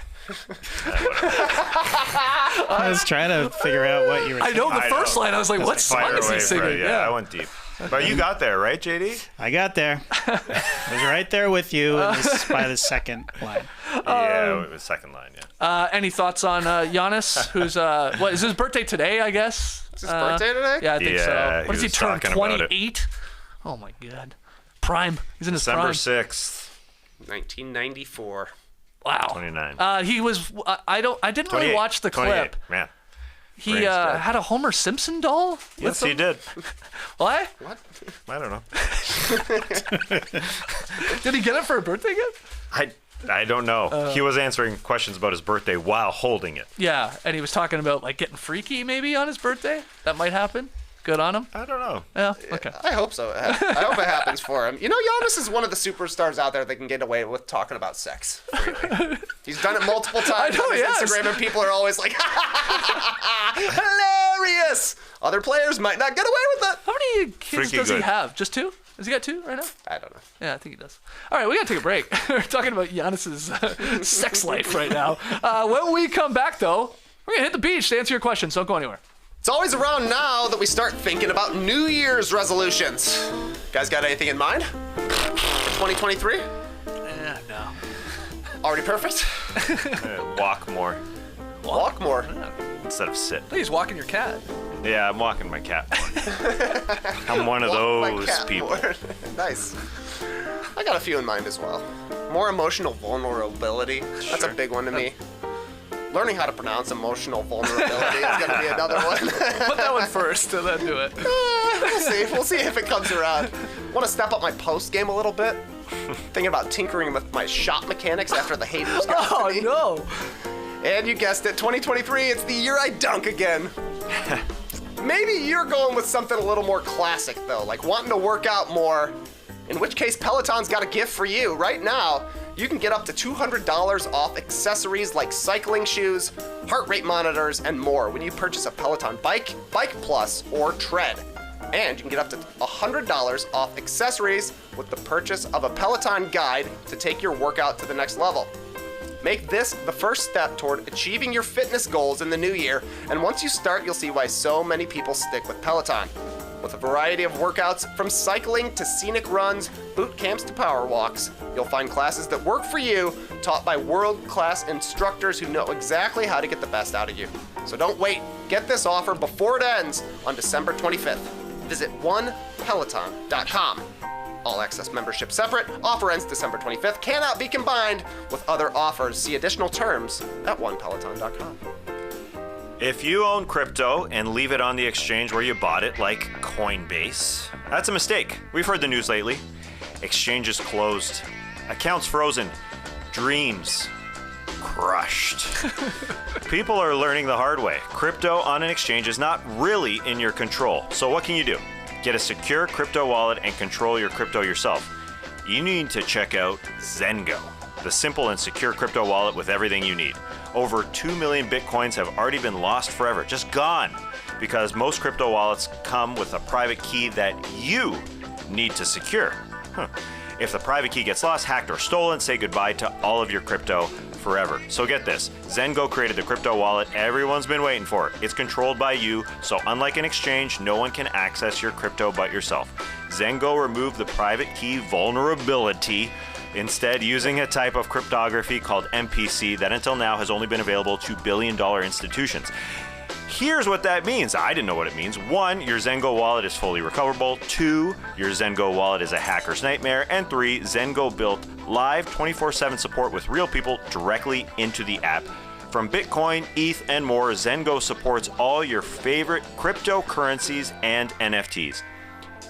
I was trying to figure out what you were I saying. know the first line. I was like, what song Fire is he away, singing? Fred. Yeah, I went deep. But you got there, right, JD? I got there. I was right there with you by the second line. Yeah, it was second line. Yeah. Any thoughts on Giannis, who's what is his birthday today? I guess. Is his birthday today? Yeah, I think Yeah, so. he What does he was turn? talking about it. 28. Oh my God, prime. He's in his December prime. 6th, 1994. Wow. 29. He was. I didn't really 28, watch the 28. clip. Man. He Brain's dead. had a Homer Simpson doll. with Yes, he him? did. What? I don't know. Did he get it for a birthday gift? I don't know. He was answering questions about his birthday while holding it. Yeah, and he was talking about like getting freaky maybe on his birthday. That might happen. Good on him. I don't know. Yeah. Okay. I hope so. I hope it happens for him. Giannis is one of the superstars out there that can get away with talking about sex freely. He's done it multiple times know, on his yes. Instagram, and people are always like, hilarious. Other players might not get away with it. How many kids Freaky does he good. have? Just 2? Has he got 2 right now? I don't know. Yeah, I think he does. All right, we got to take a break. We're talking about Giannis's sex life right now. When we come back, though, we're going to hit the beach to answer your questions. Don't go anywhere. It's always around now that we start thinking about New Year's resolutions. Guys got anything in mind for 2023? No. Already perfect? Walk more Walk more. instead of sit. He's walking your cat. Yeah, I'm walking my cat more. I'm one of Walk my those cat people. more. Nice. I got a few in mind as well. More emotional vulnerability. That's a big one to me. Learning how to pronounce emotional vulnerability is going to be another one. Put that one first and then do it. We'll see. We'll see if it comes around. Want to step up my post game a little bit? Thinking about tinkering with my shot mechanics after the haters got to me. no. And you guessed it, 2023, it's the year I dunk again. Maybe you're going with something a little more classic, though, like wanting to work out more. In which case, Peloton's got a gift for you. Right now, you can get up to $200 off accessories like cycling shoes, heart rate monitors, and more when you purchase a Peloton bike, Bike Plus, or Tread. And you can get up to $100 off accessories with the purchase of a Peloton guide to take your workout to the next level. Make this the first step toward achieving your fitness goals in the new year, and once you start, you'll see why so many people stick with Peloton. With a variety of workouts from cycling to scenic runs, boot camps to power walks, you'll find classes that work for you, taught by world-class instructors who know exactly how to get the best out of you. So don't wait. Get this offer before it ends on December 25th. Visit onepeloton.com. All access membership separate. Offer ends December 25th. Cannot be combined with other offers. See additional terms at onepeloton.com. If you own crypto and leave it on the exchange where you bought it, like Coinbase, that's a mistake. We've heard the news lately. Exchanges closed, accounts frozen, dreams crushed. People are learning the hard way. Crypto on an exchange is not really in your control. So what can you do? Get a secure crypto wallet and control your crypto yourself. You need to check out Zengo, the simple and secure crypto wallet with everything you need. Over 2 million Bitcoins have already been lost forever, just gone, because most crypto wallets come with a private key that you need to secure. If the private key gets lost, hacked, or stolen, say goodbye to all of your crypto forever. So get this, Zengo created the crypto wallet everyone's been waiting for. It's controlled by you, so unlike an exchange, no one can access your crypto but yourself. Zengo removed the private key vulnerability, instead using a type of cryptography called MPC that until now has only been available to billion-dollar institutions. Here's what that means. I didn't know what it means. 1, your Zengo wallet is fully recoverable. 2, your Zengo wallet is a hacker's nightmare. And 3, Zengo built live 24/7 support with real people directly into the app. From Bitcoin, ETH, and more, Zengo supports all your favorite cryptocurrencies and NFTs.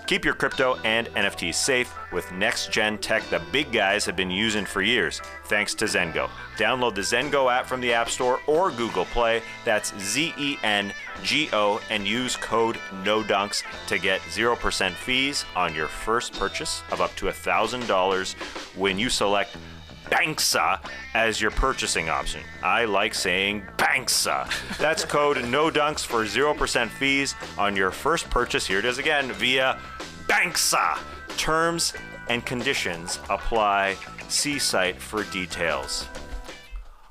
Keep your crypto and NFTs safe with next-gen tech the big guys have been using for years, thanks to Zengo. Download the Zengo app from the App Store or Google Play, that's ZENGO, and use code NODUNKS to get 0% fees on your first purchase of up to $1,000 when you select Banksa as your purchasing option. I like saying Banksa. That's code NODUNKS for 0% fees on your first purchase. Here it is again, via Banksa. Terms and conditions apply. See site for details.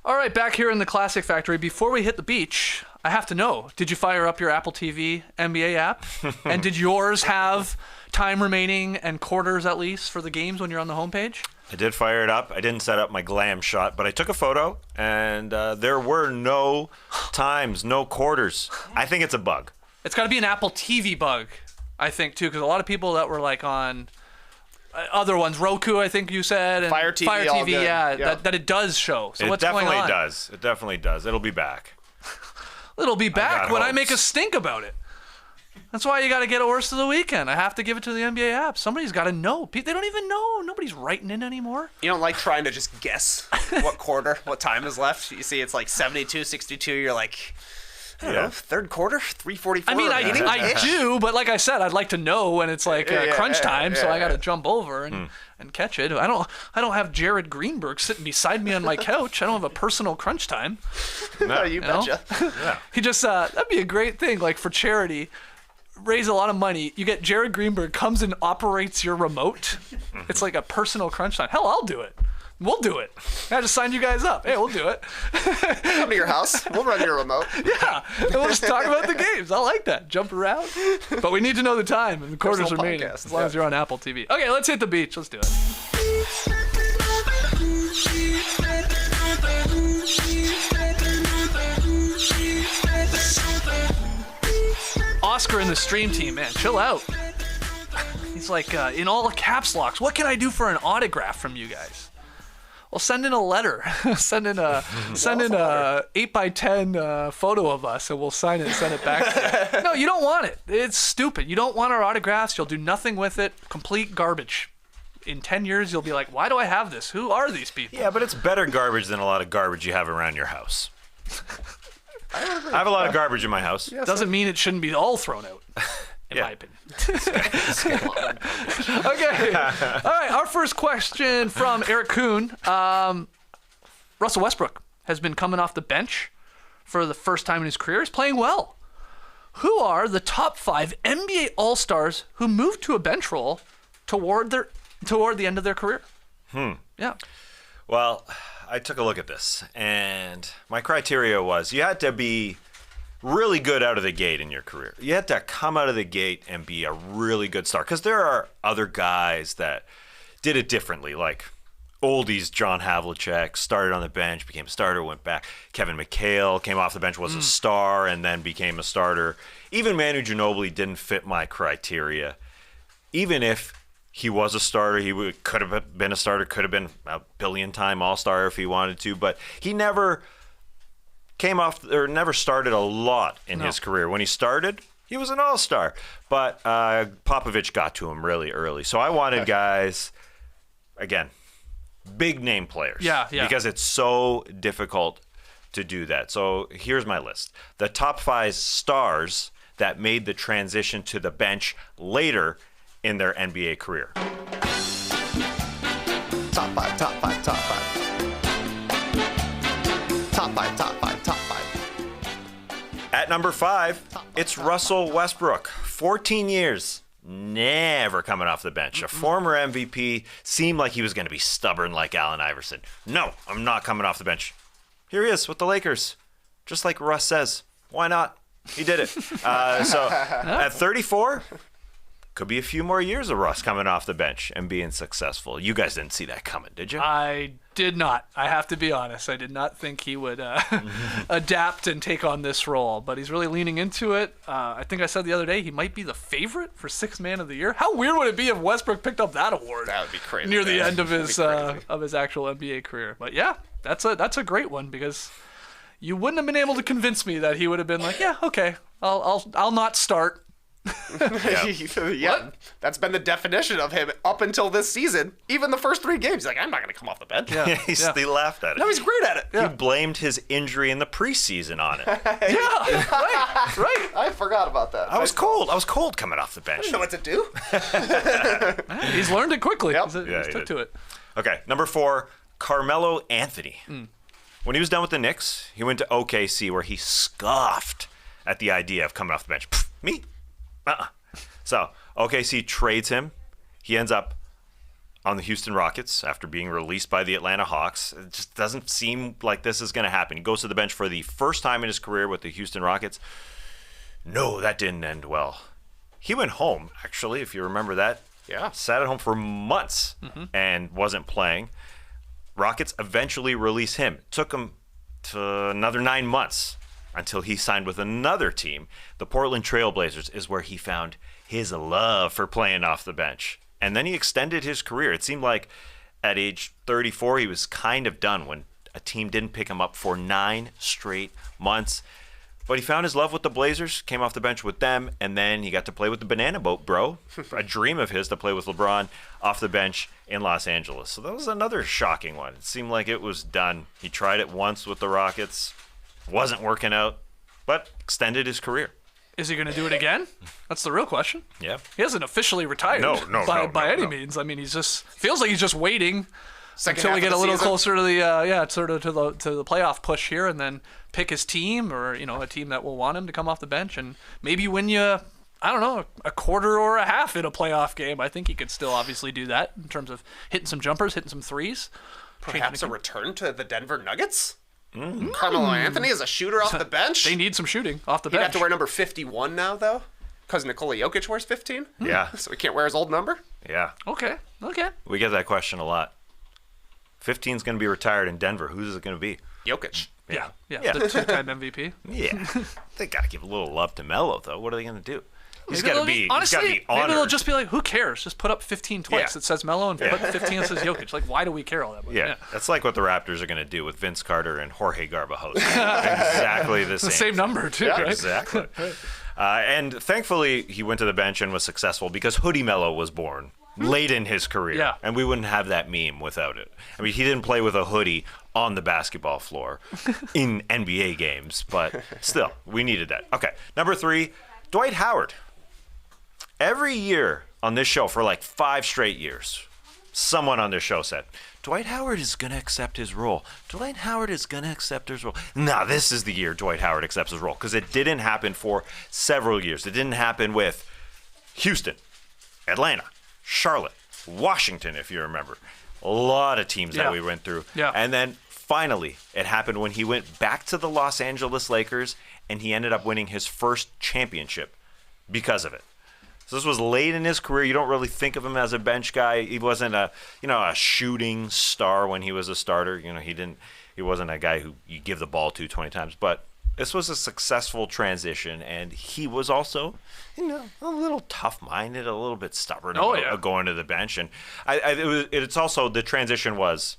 All right, back here in the Classic Factory. Before we hit the beach, I have to know, did you fire up your Apple TV NBA app? And did yours have time remaining and quarters at least for the games when you're on the homepage? I did fire it up. I didn't set up my glam shot, but I took a photo, and there were no times, no quarters. I think it's a bug. It's got to be an Apple TV bug, I think, too, because a lot of people that were like on other ones, Roku, I think you said, and Fire TV, all good. yeah. That it does show. So what's going on? It definitely does. It'll be back. It'll be back when I make a hopes. stink about it. That's why you got to get it worse of the weekend. I have to give it to the NBA app. Somebody's got to know. They don't even know. Nobody's writing in anymore. You don't like trying to just guess what quarter, what time is left? You see it's like 72, 62. You're like, I don't know, third quarter, 3:44. I mean, I do, but like I said, I'd like to know when it's like crunch time, so I got to jump over and catch it. I don't have Jared Greenberg sitting beside me on my couch. I don't have a personal crunch time. No, you betcha. Yeah. He just that'd be a great thing, like for charity. Raise a lot of money. You get Jared Greenberg comes and operates your remote. It's like a personal crunch time. Hell, I'll do it. We'll do it. I just signed you guys up. Hey, we'll do it. Come to your house. We'll run your remote. Yeah. And we'll just talk about the games. I like that. Jump around. But we need to know the time and the quarters Personal remaining. podcast, As long as you're on Apple TV. Okay, let's hit the beach. Let's do it. Oscar and the stream team, man, chill out. He's like, in all the caps locks, what can I do for an autograph from you guys? Well, send in a letter. send in a 8x10 photo of us, and we'll sign it and send it back to you. No, you don't want it. It's stupid. You don't want our autographs. You'll do nothing with it. Complete garbage. In 10 years, you'll be like, why do I have this? Who are these people? Yeah, but it's better garbage than a lot of garbage you have around your house. I have a lot of garbage in my house. Doesn't mean it shouldn't be all thrown out, in my opinion. Okay. All right, our first question from Eric Kuhn. Russell Westbrook has been coming off the bench for the first time in his career. He's playing well. Who are the top 5 NBA All-Stars who moved to a bench role toward the end of their career? Yeah. Well, I took a look at this, and my criteria was you had to be really good out of the gate in your career. You had to come out of the gate and be a really good star, because there are other guys that did it differently, like oldies John Havlicek, started on the bench, became a starter, went back. Kevin McHale came off the bench, was a star, and then became a starter. Even Manu Ginobili didn't fit my criteria. Even if he was a starter, could have been a starter, could have been a billion-time All-Star if he wanted to, but he never came off or never started a lot in his career. When he started, he was an all-star. But Popovich got to him really early. So I wanted guys, again, big name players. Yeah. Because it's so difficult to do that. So here's my list. The top 5 stars that made the transition to the bench later in their NBA career. Top 5, top 5, top 5. Top 5, top 5, top 5. At number 5, it's Russell Westbrook. 14 years, never coming off the bench. A former MVP, seemed like he was going to be stubborn like Allen Iverson. No, I'm not coming off the bench. Here he is with the Lakers. Just like Russ says, why not? He did it. So at 34, could be a few more years of Russ coming off the bench and being successful. You guys didn't see that coming, did you? I did not. I have to be honest. I did not think he would adapt and take on this role, but he's really leaning into it. I think I said the other day he might be the favorite for Sixth Man of the Year. How weird would it be if Westbrook picked up that award? That would be crazy. Near the end of his actual NBA career. But yeah, that's a great one because you wouldn't have been able to convince me that he would have been like, yeah, okay, I'll not start. Yeah, that's been the definition of him up until this season. Even the first 3 games, he's like, I'm not going to come off the bench. Yeah, he laughed at it. No, he's great at it. He blamed his injury in the preseason on it. Right. I forgot about that. I was cold. I was cold coming off the bench. I didn't know what to do. He's learned it quickly. Yep. He's he took did. to it. Okay, number 4, Carmelo Anthony. When he was done with the Knicks, he went to OKC where he scoffed at the idea of coming off the bench. Pfft, me? So OKC trades him. He ends up on the Houston Rockets after being released by the Atlanta Hawks. It just doesn't seem like this is going to happen. He goes to the bench for the first time in his career with the Houston Rockets. No, that didn't end well. He went home, actually, if you remember that. Yeah. Sat at home for months and wasn't playing. Rockets eventually release him. Took him to another 9 months until he signed with another team. The Portland Trail Blazers is where he found his love for playing off the bench. And then he extended his career. It seemed like at age 34, he was kind of done when a team didn't pick him up for 9 straight months. But he found his love with the Blazers, came off the bench with them, and then he got to play with the Banana Boat Bro. A dream of his to play with LeBron off the bench in Los Angeles. So that was another shocking one. It seemed like it was done. He tried it once with the Rockets. Wasn't working out, but extended his career. Is he going to do it again? That's the real question. Yeah. He hasn't officially retired by any means. I mean, he's just feels like he's just waiting until we get a little closer to the to the playoff push here, and then pick his team or a team that will want him to come off the bench and maybe win you, I don't know, a quarter or a half in a playoff game. I think he could still obviously do that in terms of hitting some jumpers, hitting some threes. Perhaps a return to the Denver Nuggets. Carmelo Anthony is a shooter off the bench. They need some shooting off the bench. He'd have to wear number 51 now, though, because Nikola Jokic wears 15. Yeah. So he can't wear his old number. Yeah. Okay. We get that question a lot. 15's going to be retired in Denver. Who's it going to be? Jokic. Yeah. The 2-time MVP. Yeah. They got to give a little love to Melo, though. What are they going to do? He's Maybe got to be honestly, honored. maybe they'll just be like, who cares? Just put up 15 twice. Yeah. It says Melo and put 15 that says Jokic. Like, why do we care all that much? Yeah. That's like what the Raptors are going to do with Vince Carter and Jorge Garbajosa. Exactly the same. The same number, too, right? Exactly. And thankfully, he went to the bench and was successful because Hoodie Melo was born late in his career. Yeah. And we wouldn't have that meme without it. I mean, he didn't play with a hoodie on the basketball floor in NBA games, but still, we needed that. Okay, number 3, Dwight Howard. Every year on this show for like 5 straight years, someone on this show said, Dwight Howard is going to accept his role. Dwight Howard is going to accept his role. Now, this is the year Dwight Howard accepts his role because it didn't happen for several years. It didn't happen with Houston, Atlanta, Charlotte, Washington, if you remember. A lot of teams that we went through. Yeah. And then finally, it happened when he went back to the Los Angeles Lakers and he ended up winning his first championship because of it. So this was late in his career. You don't really think of him as a bench guy. He wasn't a shooting star when he was a starter. He wasn't a guy who you give the ball to 20 times. But this was a successful transition, and he was also, a little tough-minded, a little bit stubborn about going to the bench. And it's also the transition was,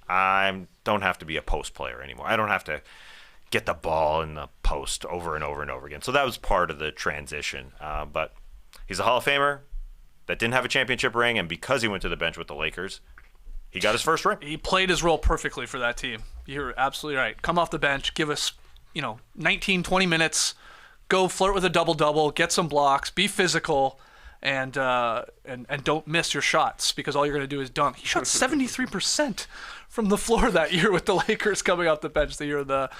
I don't have to be a post player anymore. I don't have to get the ball in the post over and over and over again. So that was part of the transition. But he's a Hall of Famer that didn't have a championship ring, and because he went to the bench with the Lakers, he got his first ring. He played his role perfectly for that team. You're absolutely right. Come off the bench, give us, 19, 20 minutes, go flirt with a double-double, get some blocks, be physical, and don't miss your shots because all you're going to do is dunk. He shot 73% from the floor that year with the Lakers coming off the bench the year of the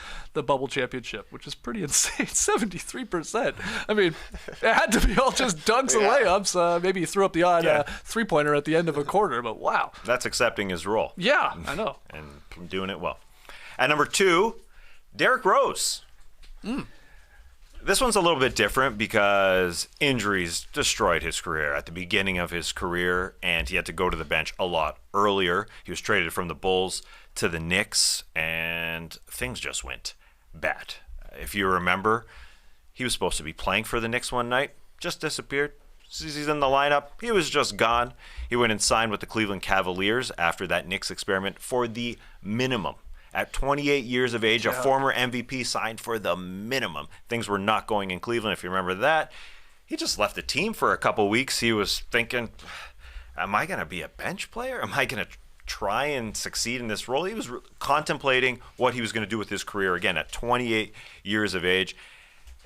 bubble championship, which is pretty insane. 73%. I mean, it had to be all just dunks and layups. Maybe he threw up the odd three-pointer at the end of a quarter, but wow. That's accepting his role. Yeah, I know. And doing it well. At number 2, Derrick Rose. This one's a little bit different because injuries destroyed his career at the beginning of his career, and he had to go to the bench a lot earlier. He was traded from the Bulls to the Knicks, and things just went bad. If you remember, he was supposed to be playing for the Knicks one night, just disappeared. He's in the lineup. He was just gone. He went and signed with the Cleveland Cavaliers after that Knicks experiment for the minimum. At 28 years of age, a former MVP signed for the minimum. Things were not going in Cleveland, if you remember that. He just left the team for a couple weeks. He was thinking, am I going to be a bench player? Am I going to try and succeed in this role? He was contemplating what he was going to do with his career again at 28 years of age.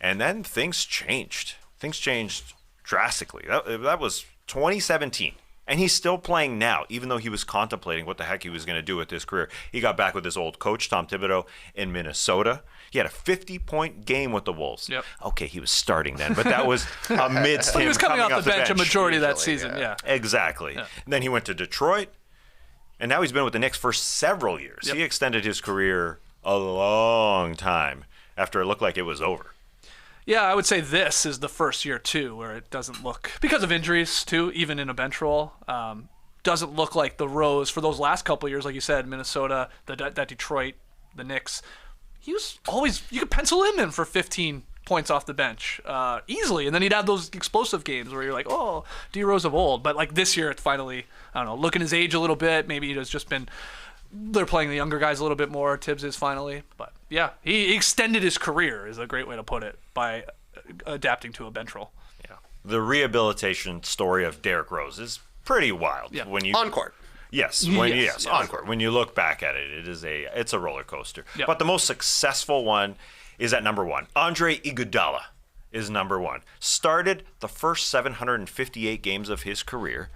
And then things changed. Things changed drastically. That was 2017. And he's still playing now, even though he was contemplating what the heck he was going to do with his career. He got back with his old coach, Tom Thibodeau, in Minnesota. He had a 50-point game with the Wolves. Yep. Okay, he was starting then, but that was amidst him he was coming off the bench a majority of that season, Exactly. Yeah. And then he went to Detroit, and now he's been with the Knicks for several years. Yep. He extended his career a long time after it looked like it was over. Yeah, I would say this is the first year, too, where it doesn't look, because of injuries, too, even in a bench role, doesn't look like the Rose for those last couple of years, like you said, Minnesota, that Detroit, the Knicks. He was always, you could pencil him in for 15 points off the bench easily, and then he'd have those explosive games where you're like, oh, D Rose of old. But like this year, it's finally, I don't know, looking his age a little bit. Maybe it has just been, they're playing the younger guys a little bit more. Tibbs is finally, but yeah, he extended his career is a great way to put it by adapting to a bench role. Yeah, the rehabilitation story of Derrick Rose is pretty wild. Yeah. When you On court. Yes, on court. When you look back at it, it's a roller coaster. Yep. But the most successful one is at number 1. Andre Iguodala is number 1. Started the first 758 games of his career,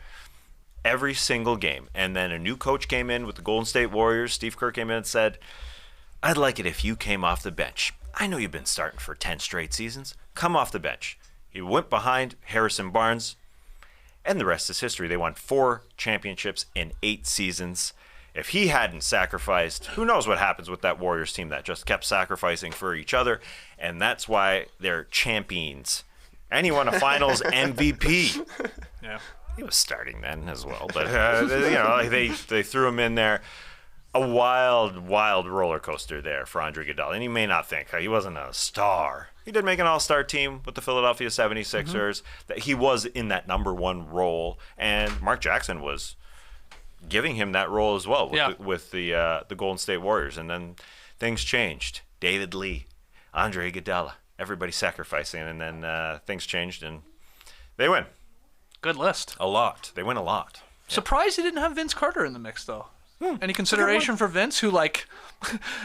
every single game. And then a new coach came in with the Golden State Warriors. Steve Kerr came in and said, I'd like it if you came off the bench. I know you've been starting for 10 straight seasons. Come off the bench. He went behind Harrison Barnes, and the rest is history. They won 4 championships in 8 seasons. If he hadn't sacrificed, who knows what happens with that Warriors team that just kept sacrificing for each other, and that's why they're champions. And he won a Finals MVP. Yeah. He was starting then as well, but they threw him in there. A wild roller coaster there for Andre Iguodala, and he may not think he wasn't a star. He did make an all-star team with the Philadelphia 76ers. That he was in that number 1 role, and Mark Jackson was giving him that role as well with the Golden State Warriors. And then things changed. David Lee, Andre Iguodala, everybody sacrificing, and then things changed, and they win. Good list. A lot. They win a lot. Yeah. Surprised he didn't have Vince Carter in the mix, though. Any consideration for Vince, who, like,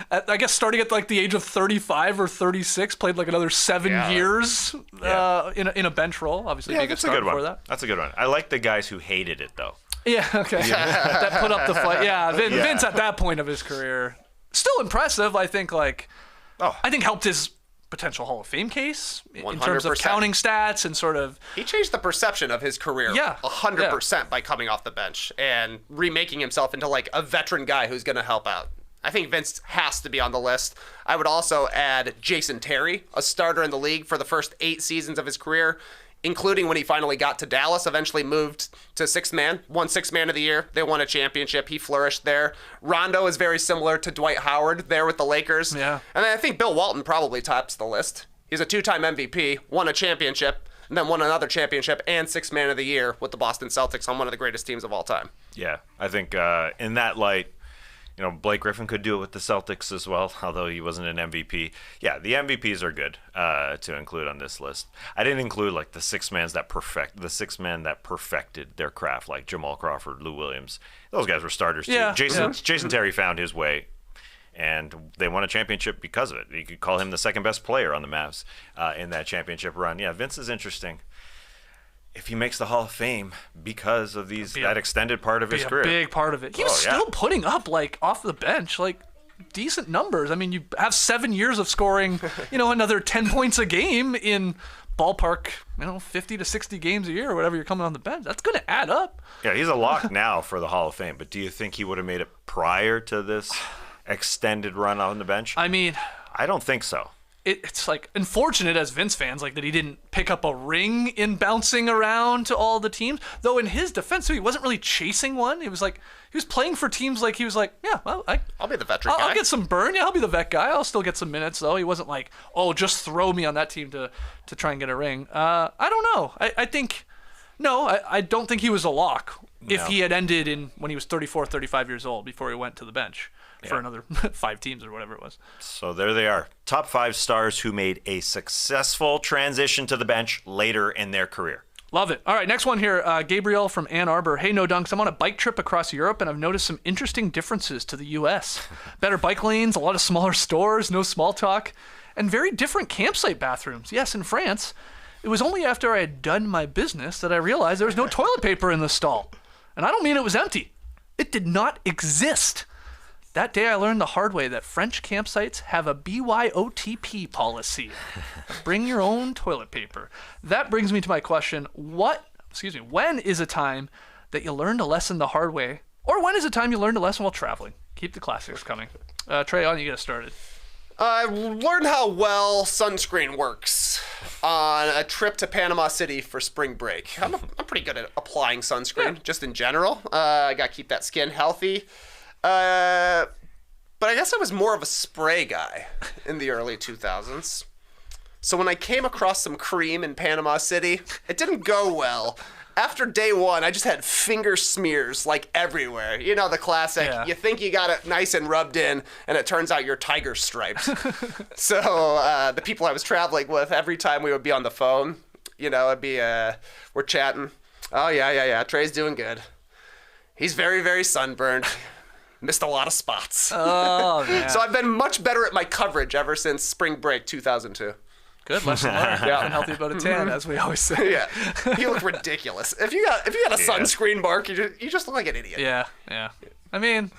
I guess starting at like the age of 35 or 36, played like another 7 years in a bench role. Obviously, Yeah, being a that's a star good one. before that. That's a good one. I like the guys who hated it, though. Yeah, okay. That put up the fight. Yeah, Vince at that point of his career, still impressive. I think helped his potential Hall of Fame case in terms of 100%. counting stats and sort of. He changed the perception of his career 100% by coming off the bench and remaking himself into like a veteran guy who's going to help out. I think Vince has to be on the list. I would also add Jason Terry, a starter in the league for the first 8 seasons of his career, including when he finally got to Dallas, eventually moved to 6th man, won 6th man of the year. They won a championship. He flourished there. Rondo is very similar to Dwight Howard there with the Lakers. Yeah. And then I think Bill Walton probably tops the list. He's a 2-time MVP, won a championship, and then won another championship and 6th man of the year with the Boston Celtics on one of the greatest teams of all time. Yeah, I think in that light, Blake Griffin could do it with the Celtics as well, although he wasn't an MVP. Yeah, the MVPs are good to include on this list. I didn't include like the six men that perfected their craft, like Jamal Crawford, Lou Williams. Those guys were starters too. Yeah, Jason Terry found his way, and they won a championship because of it. You could call him the second best player on the Mavs in that championship run. Yeah, Vince is interesting. If he makes the Hall of Fame because of that extended part of his career. A big part of it. He was still putting up, like, off the bench, like, decent numbers. I mean, you have 7 years of scoring, another 10 points a game in ballpark, 50 to 60 games a year or whatever you're coming on the bench. That's going to add up. Yeah, he's a lock now for the Hall of Fame, but do you think he would have made it prior to this extended run on the bench? I mean, I don't think so. It's like unfortunate as Vince fans, like that he didn't pick up a ring in bouncing around to all the teams. Though in his defense, he wasn't really chasing one. He was playing for teams like he was like, yeah, well, I'll be the veteran guy. I'll get some burn. Yeah, I'll be the vet guy. I'll still get some minutes though. He wasn't like, oh, just throw me on that team to try and get a ring. I don't know. I don't think he was a lock if he had ended when he was 34, 35 years old before he went to the bench. For another 5 teams or whatever it was. So there they are. Top 5 stars who made a successful transition to the bench later in their career. Love it. All right, next one here. Gabriel from Ann Arbor. Hey, No Dunks. I'm on a bike trip across Europe, and I've noticed some interesting differences to the U.S. Better bike lanes, a lot of smaller stores, no small talk, and very different campsite bathrooms. Yes, in France. It was only after I had done my business that I realized there was no toilet paper in the stall. And I don't mean it was empty. It did not exist. That day I learned the hard way that French campsites have a BYOTP policy. Bring your own toilet paper. That brings me to my question. When is a time that you learned a lesson the hard way? Or when is a time you learned a lesson while traveling? Keep the classics coming. Trey, on you get us started. I learned how well sunscreen works on a trip to Panama City for spring break. I'm pretty good at applying sunscreen, just in general. I got to keep that skin healthy. But I guess I was more of a spray guy in the early 2000s. So when I came across some cream in Panama City, it didn't go well. After day one, I just had finger smears like everywhere. You know, the classic, you think you got it nice and rubbed in, and it turns out you're tiger stripes. So the people I was traveling with, every time we would be on the phone, it'd be, we're chatting. Oh, yeah, Trey's doing good. He's very, very sunburned. Missed a lot of spots. Oh, man. So I've been much better at my coverage ever since spring break 2002. Good lesson learned. Unhealthy about a tan, as we always say. Yeah, you look ridiculous. If you got a sunscreen mark, you just look like an idiot. Yeah. I mean,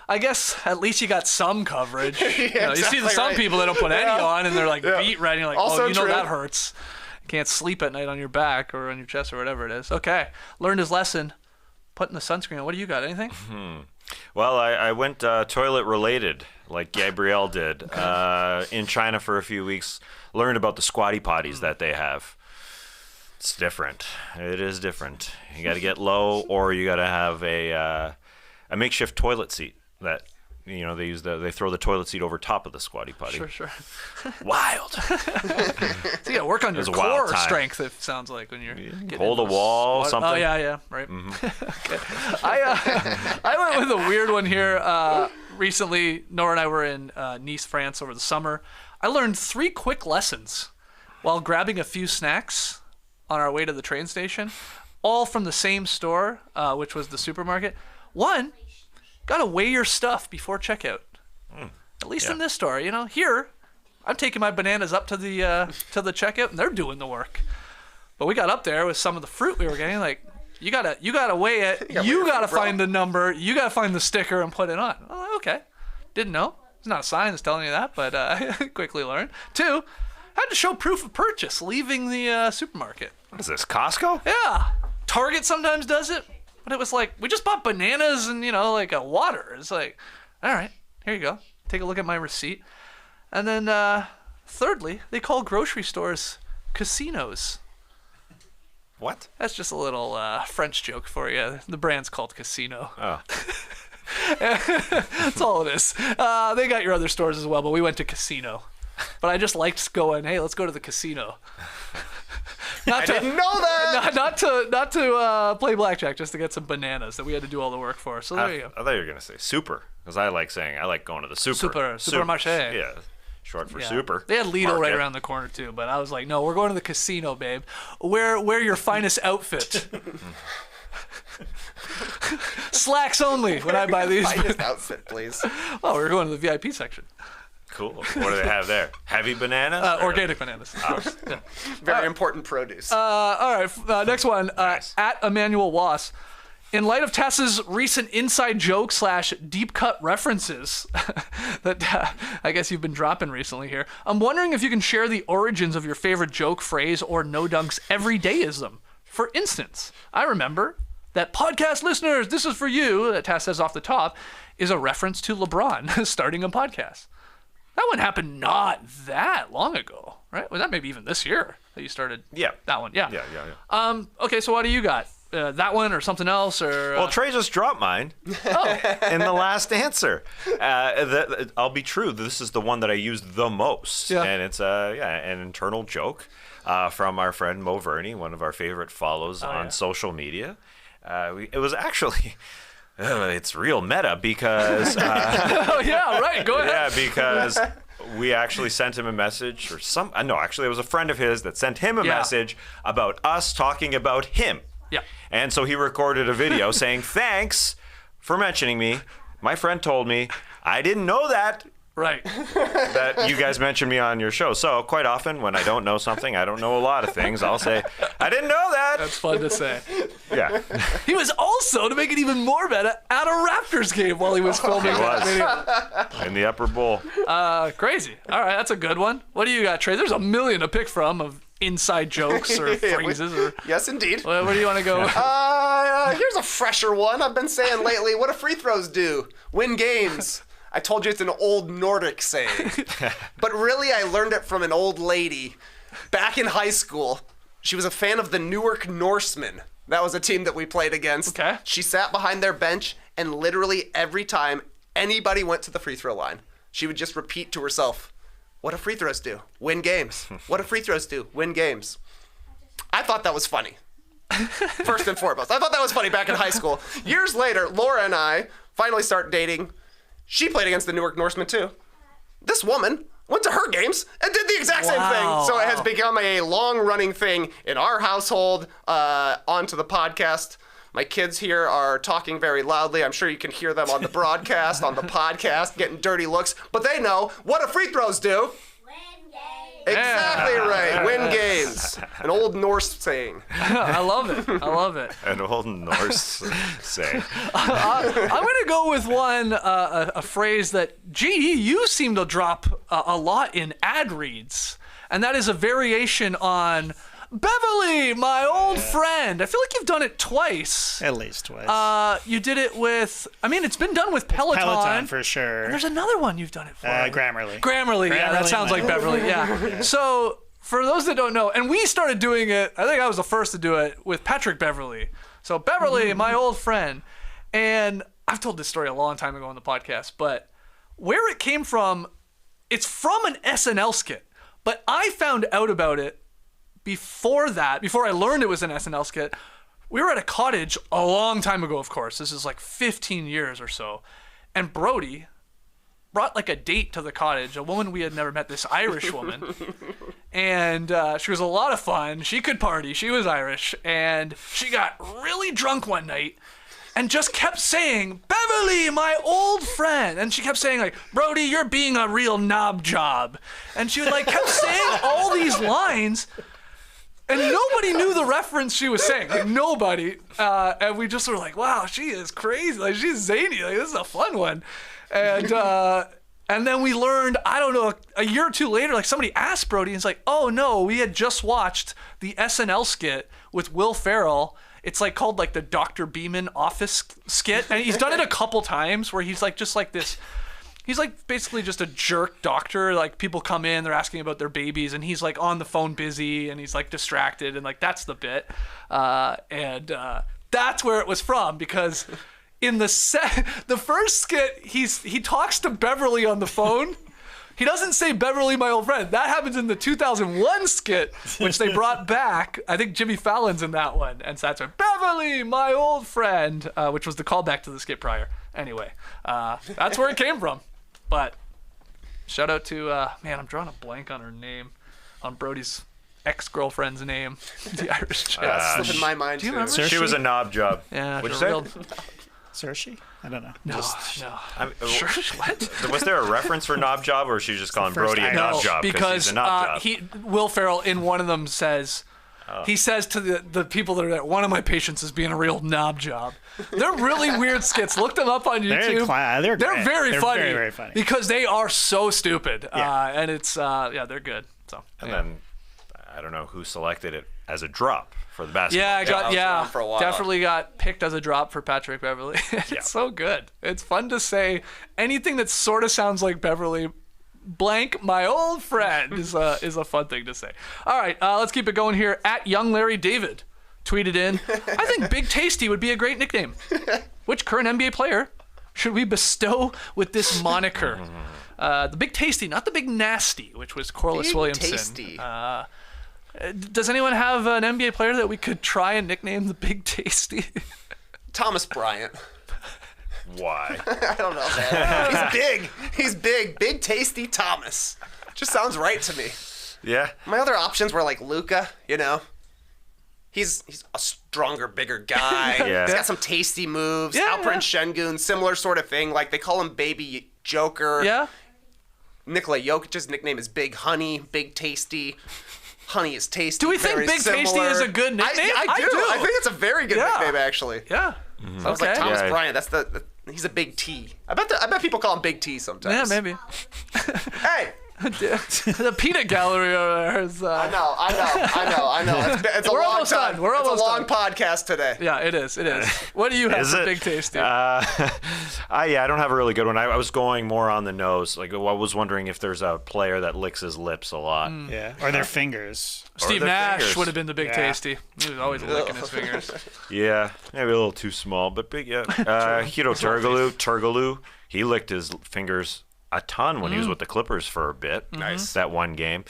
I guess at least you got some coverage. You see some right. people that don't put any on, and they're like beat red, and you're like, also true. That hurts. You can't sleep at night on your back or on your chest or whatever it is. Okay, learned his lesson. Putting the sunscreen on. What do you got? Anything? Well, I went toilet related, like Gabrielle did, in China for a few weeks. Learned about the squatty potties that they have. It's different. It is different. You got to get low, or you got to have a makeshift toilet seat that they throw the toilet seat over top of the squatty potty. Sure. Wild. So you got to work on your core strength. It sounds like when you're getting hold a wall, something. Oh yeah, right. Okay. I went with a weird one here. Recently, Nora and I were in Nice, France over the summer. I learned 3 quick lessons while grabbing a few snacks on our way to the train station, all from the same store, which was the supermarket. One, gotta weigh your stuff before checkout. At least in this store, Here, I'm taking my bananas up to the checkout, and they're doing the work. But we got up there with some of the fruit we were getting. Like, you gotta weigh it. You gotta find the number. You gotta find the sticker and put it on. Oh, okay. Didn't know. It's not a sign that's telling you that, but I quickly learned. 2, had to show proof of purchase leaving the supermarket. What is this, Costco? Yeah. Target sometimes does it. But it was like, we just bought bananas and, like a water. It's like, all right, here you go. Take a look at my receipt. And then, thirdly, they call grocery stores casinos. What? That's just a little French joke for you. The brand's called Casino. Oh. That's all it is. They got your other stores as well, but we went to Casino. But I just liked going, hey, let's go to the casino. I didn't know that. Not to play blackjack, just to get some bananas that we had to do all the work for. So there you go. I thought you were going to say super, because I like going to the super. Supermarché. Yeah, short for super. They had Lidl Market. right around the corner too, but I was like, no, we're going to the casino, babe. Wear your finest outfit. Slacks only when I buy these. Finest outfit, please. Oh, we're going to the VIP section. Cool. What do they have there? Heavy bananas? Organic bananas. Yeah. Very important produce. All right, next one. Nice. At Emmanuel Wass. In light of Tess's recent inside joke / deep cut references that I guess you've been dropping recently here, I'm wondering if you can share the origins of your favorite joke, phrase, or no dunks everydayism. For instance, I remember that podcast listeners, this is for you, that Tess says off the top, is a reference to LeBron starting a podcast. That one happened not that long ago, right? Well, that maybe even this year that you started. Yeah. That one, yeah. Yeah. Okay, so what do you got? That one or something else? Or Well, Trey just dropped mine in the last answer. I'll be true. This is the one that I used the most. Yeah. And it's an internal joke from our friend Mo Verney, one of our favorite follows on social media. It was actually... it's real meta because... oh, yeah, right. Go ahead. Yeah, because we actually sent him a message or actually it was a friend of his that sent him a message about us talking about him. Yeah. And so he recorded a video saying, thanks for mentioning me. My friend told me I didn't know that Right. that you guys mentioned me on your show. So quite often when I don't know something, I don't know a lot of things, I'll say, I didn't know that. That's fun to say. Yeah. He was also, to make it even more meta, at a Raptors game while he was filming that video. In the upper bowl. Crazy. All right, that's a good one. What do you got, Trey? There's a million to pick from of inside jokes or phrases. Or Yes, indeed. where do you want to go? Here's a fresher one. I've been saying lately, what do free throws do? Win games. I told you it's an old Nordic saying. But really, I learned it from an old lady back in high school. She was a fan of the Newark Norsemen. That was a team that we played against. Okay. She sat behind their bench, and literally every time anybody went to the free throw line, she would just repeat to herself, what do free throws do? Win games. What do free throws do? Win games. I thought that was funny. First and foremost. I thought that was funny back in high school. Years later, Laura and I finally start dating. She played against the Newark Norsemen too. This woman went to her games and did the exact same thing. So it has become a long-running thing in our household, onto the podcast. My kids here are talking very loudly. I'm sure you can hear them on the broadcast, on the podcast, getting dirty looks. But they know what do free throws do? Win games. Exactly right. Win games. An old Norse saying. I love it. I love it. An old Norse saying. I'm going to go with one, a phrase that, GE, you seem to drop a lot in ad reads. And that is a variation on Beverly, my old friend. I feel like you've done it twice. At least twice. You did it with, it's been done with Peloton. Peloton for sure. And there's another one you've done it for. Grammarly. Grammarly, yeah, that Grammarly, sounds like my- Beverly, yeah. So, for those that don't know, and we started doing it, I think I was the first to do it, with Patrick Beverly. So, Beverly, my old friend. And I've told this story a long time ago on the podcast, but where it came from, it's from an SNL skit. But I found out about it before I learned it was an SNL skit. We were at a cottage a long time ago, of course. This is like 15 years or so. And Brody brought like a date to the cottage, a woman we had never met, this Irish woman. And she was a lot of fun. She could party. She was Irish. And she got really drunk one night and just kept saying, Beverly, my old friend. And she kept saying, like, Brody, you're being a real knob job. And she like kept saying all these lines. And nobody knew the reference she was saying. Like, nobody. And we just were like, wow, she is crazy. Like, she's zany. Like, this is a fun one. And then we learned, I don't know, a year or two later, like, somebody asked Brody, and it's like, oh, no, we had just watched the SNL skit with Will Ferrell. It's, like, called, like, the Dr. Beeman office skit. And he's done it a couple times where he's, like, just like this. He's like basically just a jerk doctor. Like people come in, they're asking about their babies, and he's like on the phone busy, and he's like distracted, and like that's the bit. And that's where it was from, because in the first skit, he talks to Beverly on the phone. He doesn't say Beverly, my old friend. That happens in the 2001 skit, which they brought back. I think Jimmy Fallon's in that one. And so that's Beverly, my old friend, which was the callback to the skit prior. Anyway, that's where it came from. But shout out to, man, I'm drawing a blank on her name, on Brody's ex-girlfriend's name, the Irish chick. Slipping my mind, do you too. remember? She was a knob job. Yeah, What'd you the say? real- Saoirse? I don't know. No. Sure. What? Was there a reference for knob job, or was she just calling first Brody a I knob know. job because he's a knob job? Will Ferrell in one of them says, he says to the people that are there, one of my patients is being a real knob job. They're really weird skits. Look them up on YouTube. They're They're very funny. Very, very funny. Because they are so stupid. Yeah. And it's, they're good. So. And then I don't know who selected it as a drop for the basketball. Yeah, around for a while. definitely got picked as a drop for Patrick Beverly. It's so good. It's fun to say anything that sort of sounds like Beverly blank my old friend is a fun thing to say. All right, let's keep it going here. At Young Larry David tweeted in, I think Big Tasty would be a great nickname. Which current NBA player should we bestow with this moniker? The Big Tasty, not the Big Nasty, which was Corliss Big Williamson. Tasty. Does anyone have an NBA player that we could try and nickname the Big Tasty? Thomas Bryant. Why? I don't know, man. He's big. He's big. Big, tasty Thomas. Just sounds right to me. Yeah. My other options were like Luka, He's a stronger, bigger guy. Yeah. He's got some tasty moves. Yeah, Alperen Şengün, similar sort of thing. Like they call him Baby Joker. Yeah? Nikola Jokic's nickname is Big Honey, Big Tasty. Honey is tasty. Do we think very Big Tasty similar. is a good nickname? I do. I think it's a very good Yeah. nickname, actually. Yeah. I was like Thomas Yeah. Bryant. That's he's a Big T. I bet people call him Big T Yeah, sometimes. maybe. Hey. The peanut gallery over there is. I know. It's a We're long almost time. done. We're it's almost a long done. podcast today. Yeah, it is. What do you have Is for it? Big Tasty? I don't have a really good one. I was going more on the nose. Like I was wondering if there's a player that licks his lips a lot. Yeah, or their fingers. Steve their Nash fingers. would have been the Big Yeah. Tasty. He was always licking his fingers. Yeah, maybe a little too small, but big. Yeah. Hito Turkoglu, he licked his fingers a ton when he was with the Clippers for a bit. Nice. That one game.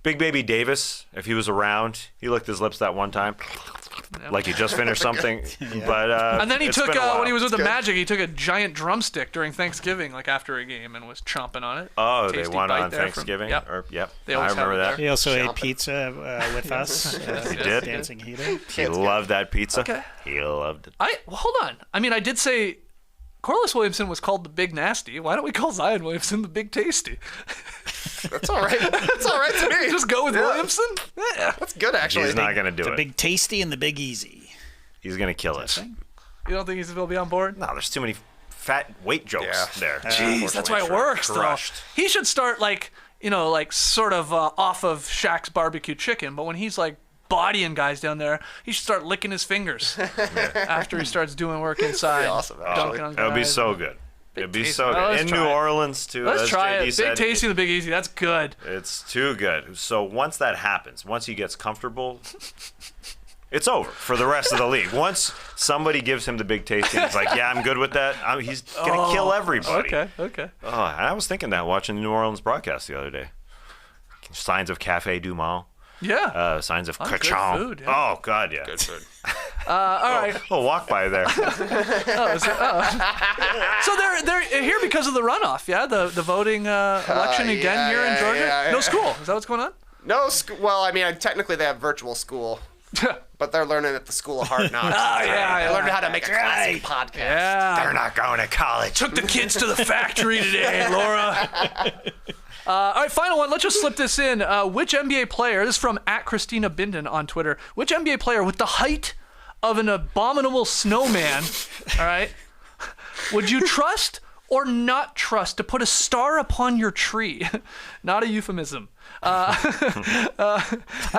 Big Baby Davis, if he was around, he licked his lips that one time. Like he just finished something. But And then he it's took been a while. when he was with the good. Magic, he took a giant drumstick during Thanksgiving, like after a game, and was chomping on it. Oh, they Tasty won bite on there from- Thanksgiving? Yep. Yep. They I always have remember it that. He also ate Shopping. pizza with us. He did? Dancing Heater. He loved that pizza. Okay. He loved it. Hold on. I mean, I did say Corliss Williamson was called the Big Nasty. Why don't we call Zion Williamson the Big Tasty? That's all right. That's all right to me. Just go with Williamson? Yeah. That's good, actually. He's not going to do The it. Big Tasty and the Big Easy. He's going to kill it. You don't think he's going to be on board? No, there's too many fat weight jokes Yeah. there. Jeez, that's why it works, though. Crushed. He should start, like sort of off of Shaq's barbecue chicken, but when he's, like, bodying guys down there, he should start licking his fingers after he starts doing work inside. awesome, actually. Dunking on That would be guys. so good. It'd be Tasty. so Oh, good. let's In try New it. Orleans, too. Let's as try JD it. said, Big Tasty, the Big Easy. That's good. It's too good. So once that happens, once he gets comfortable, it's over for the rest of the league. Once somebody gives him the Big Tasty, and he's like, yeah, I'm good with that, he's going to kill everybody. Okay. Oh, and I was thinking that watching the New Orleans broadcast the other day. Signs of Café Du Mont. Yeah. Signs of good Cachon. food, yeah. Oh, God, yeah. Good food. All right. We'll walk by there. So they're here because of the runoff, yeah? The voting election again here in Georgia? yeah. No school. Is that what's going on? No, well, I mean, technically they have virtual school, but they're learning at the School of Hard Knocks. yeah. They learned how to make a classic podcast. Yeah. They're not going to college. Took the kids to the factory today, Laura. All right, final one. Let's just slip this in. Which NBA player, this is from @Christina Binden on Twitter, which NBA player with the height of an abominable snowman, all right, would you trust or not trust to put a star upon your tree? Not a euphemism. I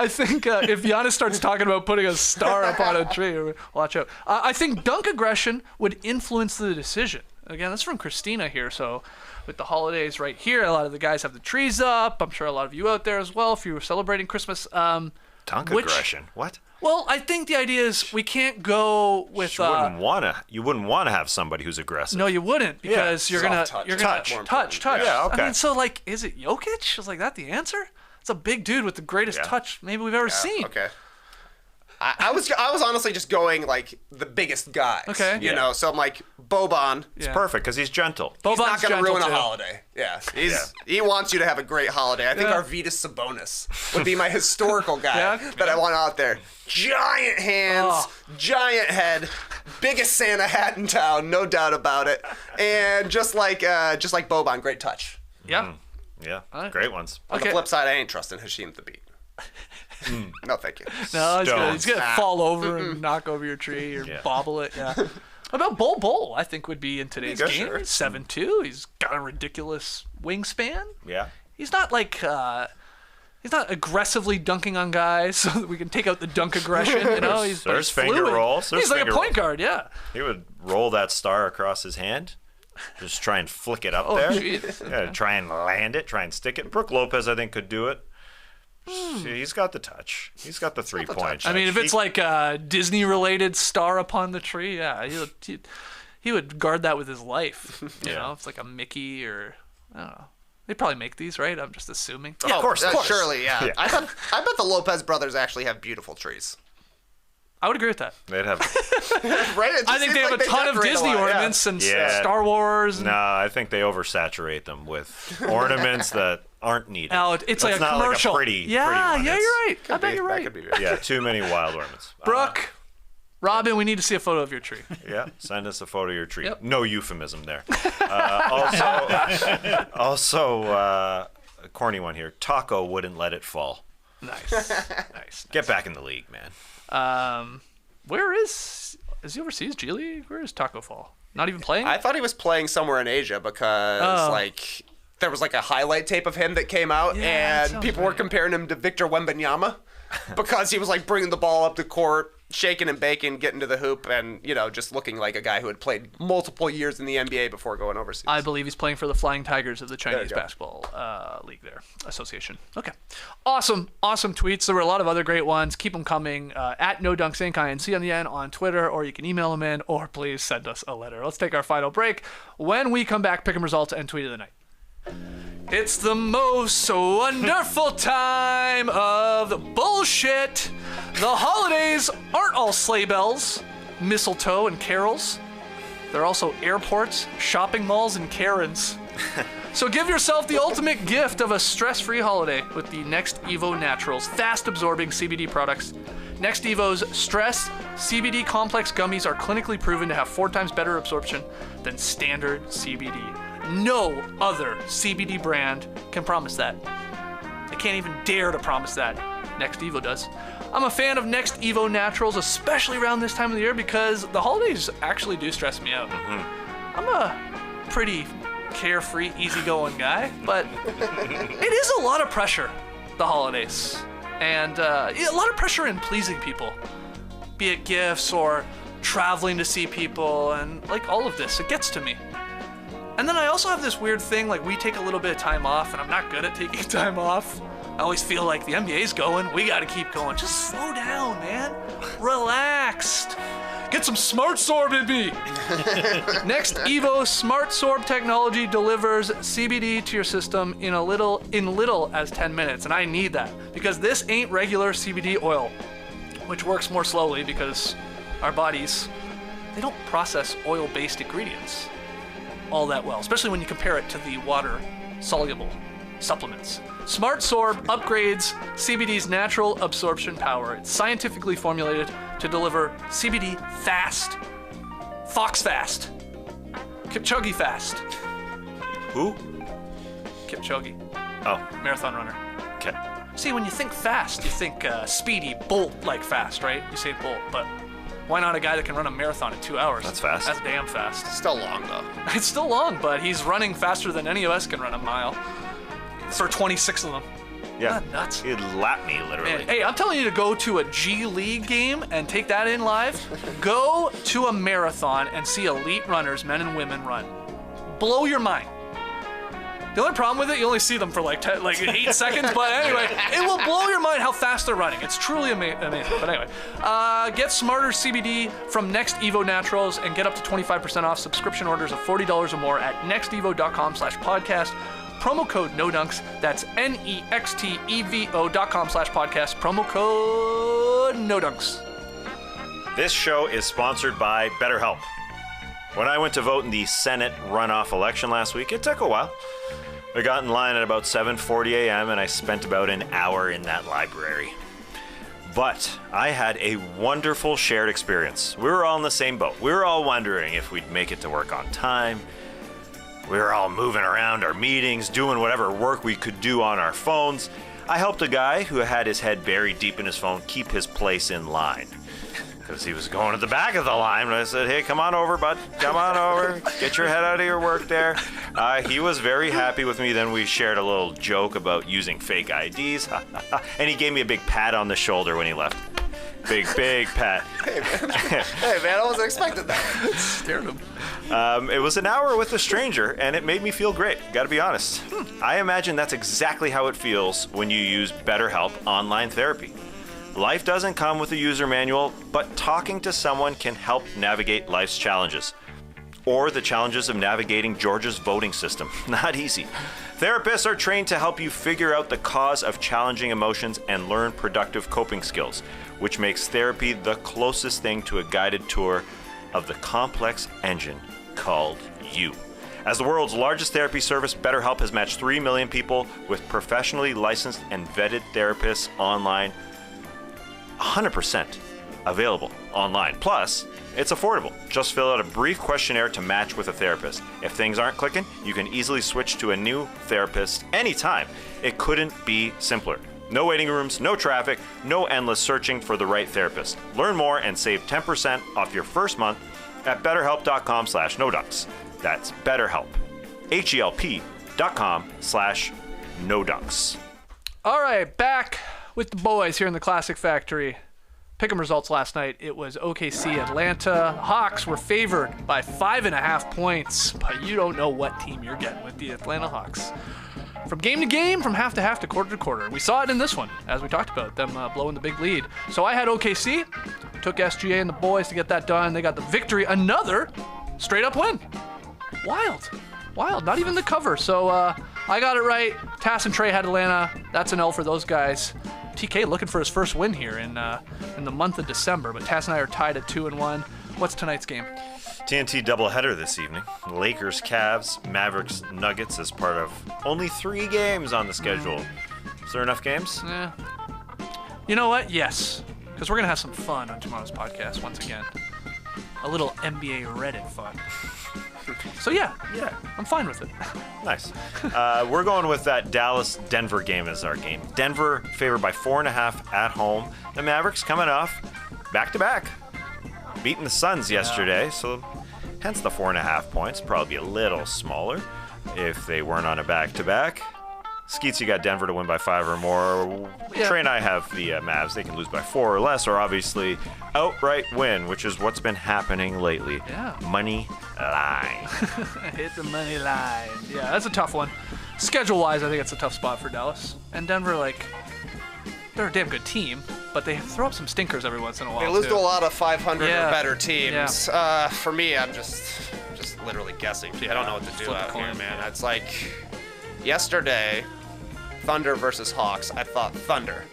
think if Giannis starts talking about putting a star upon a tree, watch out. I think dunk aggression would influence the decision. Again, that's from Christina here, so with the holidays right here, a lot of the guys have the trees up. I'm sure a lot of you out there as well, if you were celebrating Christmas. Dunk aggression. What? Well, I think the idea is we can't go with. You wouldn't want to have somebody who's aggressive. No, you wouldn't, because you're gonna touch. touch. Yeah, okay. I mean, so like, is it Jokic? Is like that the answer? It's a big dude with the greatest touch maybe we've ever seen. Okay. I was honestly just going like the biggest guys. Okay. You know, so I'm like Boban. It's perfect because he's gentle. He's not Boban's going to gentle, ruin a too. holiday. Yeah. He wants you to have a great holiday. I think Arvydas Sabonis would be my historical guy that I want out there. Giant hands, giant head, biggest Santa hat in town, no doubt about it. And just like Boban, great touch. Yeah. Yeah, great ones. On the flip side, I ain't trusting Hashim Thabit. No, thank you. No, he's Stones. gonna fall over and knock over your tree or bobble it. Yeah. What about Bol? I think would be in today's Yeah, game. sure. He's 7'2". He's got a ridiculous wingspan. Yeah. He's not like he's not aggressively dunking on guys so that we can take out the dunk aggression. You know, he's There's fluid. finger rolls. There's He's like a finger point rolls. guard. Yeah. He would roll that star across his hand. Just try and flick it up Oh, there. jeez. Yeah, try and land it. Try and stick it. Brooke Lopez, I think, could do it. He's got the touch. He's got the 3-point. I mean, if it's like a Disney-related star upon the tree, yeah, he would guard that with his life. You know, it's like a Mickey or I don't know. They probably make these, right? I'm just assuming. Yeah, of course. Surely, yeah. I bet the Lopez brothers actually have beautiful trees. I would agree with that. They'd have. Right? It just I think seems they have like a ton of decorate Disney lot, yeah. ornaments and Yeah. Star Wars. And, No, I think they oversaturate them with ornaments that aren't needed. Oh, it's like That's a not commercial. Like a pretty, yeah, pretty one. yeah, It's- you're right. I bet you're That right. could be Yeah, too many wild ornaments. Brooke, Robin, we need to see a photo of your tree. Yeah, send us a photo of your tree. Yep. No euphemism there. Also, a corny one here. Taco wouldn't let it fall. Nice. Get back in the league, man. Where is he overseas? G League? Where is Taco Fall? Not even playing? I thought he was playing somewhere in Asia because like there was like a highlight tape of him that came out, Yeah, that and sounds people were right. comparing him to Victor Wembanyama because he was like bringing the ball up the court, shaking and baking, getting to the hoop, and just looking like a guy who had played multiple years in the NBA before going overseas. I believe he's playing for the Flying Tigers of the Chinese go. Basketball League there, association. Okay. Awesome tweets. There were a lot of other great ones. Keep them coming. At No Dunks Inc. INC on the end on Twitter, or you can email them in, or please send us a letter. Let's take our final break. When we come back, pick 'em results and tweet of the night. It's the most wonderful time of the bullshit. The holidays aren't all sleigh bells, mistletoe, and carols. They're also airports, shopping malls, and Karens. So give yourself the ultimate gift of a stress-free holiday with the Next Evo Naturals fast-absorbing CBD products. Next Evo's Stress CBD Complex Gummies are clinically proven to have 4 times better absorption than standard CBD. No other CBD brand can promise that. They can't even dare to promise that. Next Evo does. I'm a fan of Next Evo Naturals, especially around this time of the year, because the holidays actually do stress me out. I'm a pretty carefree, easygoing guy, but it is a lot of pressure, the holidays. And a lot of pressure in pleasing people, be it gifts or traveling to see people, and like all of this, it gets to me. And then I also have this weird thing, like we take a little bit of time off, and I'm not good at taking time off. I always feel like the NBA's going, we gotta keep going. Just slow down, man. Relaxed. Get some Smart Sorb in me. Next Evo Smart Sorb technology delivers CBD to your system in little as 10 minutes, and I need that because this ain't regular CBD oil, which works more slowly because our bodies, they don't process oil-based ingredients all that well, especially when you compare it to the water-soluble supplements. Smart Sorb upgrades CBD's natural absorption power. It's scientifically formulated to deliver CBD fast. Fox fast. Kipchoge fast. Who? Kipchoge, Oh, marathon runner. okay. See, when you think fast, you think speedy, Bolt-like fast, right? You say Bolt, but why not a guy that can run a marathon in 2 hours? That's fast. That's damn fast. Still long though. It's still long, but he's running faster than any of us can run a mile. For 26 of them. Yeah. Isn't that nuts? He'd lap me, literally. Man, hey, I'm telling you to go to a G League game and take that in live. Go to a marathon and see elite runners, men and women, run. Blow your mind. The only problem with it, you only see them for like 8 seconds. But anyway, it will blow your mind how fast they're running. It's truly amazing. But anyway, get Smarter CBD from Next Evo Naturals and get up to 25% off subscription orders of $40 or more at nextevo.com/podcast. Promo code NODUNKS. That's NEXTEVO.com/podcast. Promo code NODUNKS. This show is sponsored by BetterHelp. When I went to vote in the Senate runoff election last week, it took a while. I got in line at about 7:40 a.m. and I spent about an hour in that library. But I had a wonderful shared experience. We were all in the same boat. We were all wondering if we'd make it to work on time. We were all moving around our meetings, doing whatever work we could do on our phones. I helped a guy who had his head buried deep in his phone keep his place in line, because he was going to the back of the line. And I said, hey, come on over, bud. Come on over. Get your head out of your work there. He was very happy with me. Then we shared a little joke about using fake IDs. And he gave me a big pat on the shoulder when he left. Big pat. Hey, man, I wasn't expecting that. Scared him. It was an hour with a stranger, and it made me feel great. Gotta be honest. I imagine that's exactly how it feels when you use BetterHelp online therapy. Life doesn't come with a user manual, but talking to someone can help navigate life's challenges. Or the challenges of navigating Georgia's voting system. Not easy. Therapists are trained to help you figure out the cause of challenging emotions and learn productive coping skills, which makes therapy the closest thing to a guided tour of the complex engine called you. As the world's largest therapy service, BetterHelp has matched 3 million people with professionally licensed and vetted therapists online. 100% available online. Plus, it's affordable. Just fill out a brief questionnaire to match with a therapist. If things aren't clicking, you can easily switch to a new therapist anytime. It couldn't be simpler. No waiting rooms, no traffic, no endless searching for the right therapist. Learn more and save 10% off your first month at betterhelp.com/nodunks. That's BetterHelp. HELP.com/nodunks. All right, back with the boys here in the Classic Factory. Pick'em results last night. It was OKC Atlanta. Hawks were favored by 5.5 points, but you don't know what team you're getting with the Atlanta Hawks. From game to game, from half to half to quarter, we saw it in this one, as we talked about, them blowing the big lead. So I had OKC, took SGA and the boys to get that done. They got the victory, another straight-up win. Wild, not even the cover. So I got it right. Tass and Trey had Atlanta. That's an L for those guys. TK looking for his first win here in the month of December, but Tass and I are tied at 2-1. What's tonight's game? TNT doubleheader this evening. Lakers, Cavs, Mavericks, Nuggets as part of only 3 games on the schedule. Is there enough games? Yeah. You know what? Yes. Because we're going to have some fun on tomorrow's podcast once again. A little NBA Reddit fun. So yeah, I'm fine with it. Nice. We're going with that Dallas-Denver game as our game. Denver favored by 4.5 at home. The Mavericks coming off back-to-back. Beating the Suns yesterday, so hence the 4.5 points. Probably be a little smaller if they weren't on a back-to-back. Skeets, you got Denver to win by 5 or more. Yeah. Trey and I have the Mavs. They can lose by 4 or less, or obviously outright win, which is what's been happening lately. Yeah. Money line. Hit the money line. Yeah, that's a tough one. Schedule-wise, I think it's a tough spot for Dallas. And Denver, they're a damn good team, but they throw up some stinkers every once in a while. They lose too. to a lot of 500 Yeah. or better teams. Yeah. For me, I'm just literally guessing. I don't know what to do Flip a out here, coin. man. It's like yesterday, Thunder versus Hawks. I thought Thunder,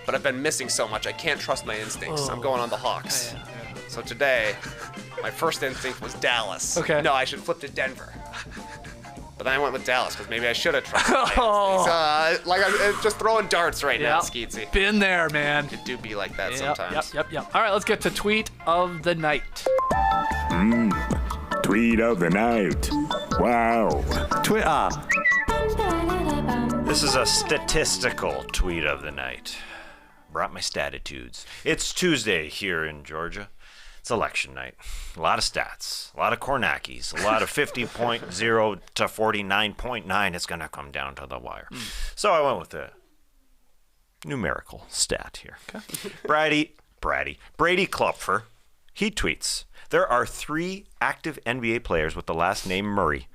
but I've been missing so much. I can't trust my instincts. I'm going on the Hawks. Yeah. So today, my first instinct was Dallas. Okay. No, I should flip to Denver. But then I went with Dallas because maybe I should have trusted my Oh. instincts. I'm just throwing darts right now, Skeetsy. Been there, man. It do be like that sometimes. Yep. All right, let's get to tweet of the night. Tweet of the night. Wow. Twitter. This is a statistical tweet of the night. Brought my statitudes. It's Tuesday here in Georgia. It's election night. A lot of stats, a lot of Kornacki's, a lot of 50.0 to 49.9. It's going to come down to the wire. So I went with a numerical stat here. Okay. Brady Klopfer, he tweets, there are 3 active NBA players with the last name Murray,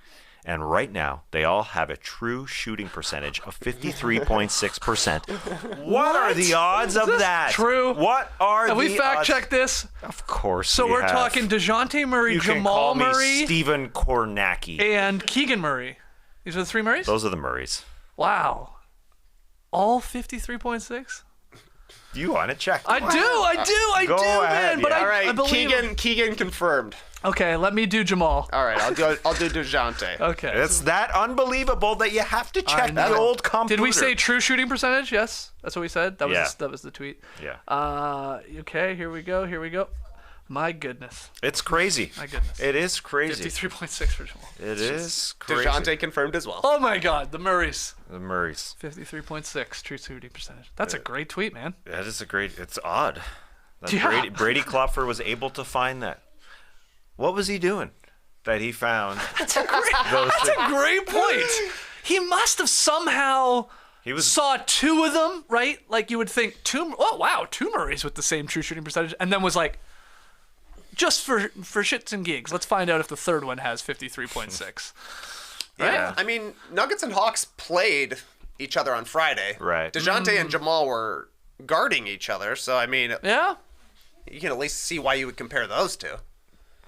And right now, they all have a true shooting percentage of 53.6%. What are the odds of that? True. What are Have the we fact odds? checked this? Of course. So we're have. talking DeJounte Murray, You can Jamal call me Murray, Stephen Kornacki. and Keegan Murray. These are the three Murrays? Those are the Murrays. Wow. All 53.6? You want to check? I do, Go ahead, man. But yeah. All I right, believe him. Keegan confirmed. Okay, let me do Jamal. All right, I'll do DeJounte. Okay. It's that unbelievable that you have to check know. the old computer. Did we say true shooting percentage? Yes, that's what we said. That was Yeah. that was the tweet. Yeah. Okay, here we go. My goodness. It's crazy. My goodness. It is crazy. 53.6 for Jamal. It is crazy. DeJounte confirmed as well. Oh my God, the Murrays. The Murrays. 53.6 true shooting percentage. That's a great tweet, man. That is a great. It's odd. That Yeah. Brady Klopfer was able to find that. What was he doing that he found? That's a great point. He must have somehow saw two of them, right? Like you would think two Murrays with the same true shooting percentage, and then was like, just for shits and gigs, let's find out if the third one has 53.6. Right? Yeah. I mean, Nuggets and Hawks played each other on Friday. Right. DeJounte and Jamal were guarding each other, so I mean, Yeah. you can at least see why you would compare those two.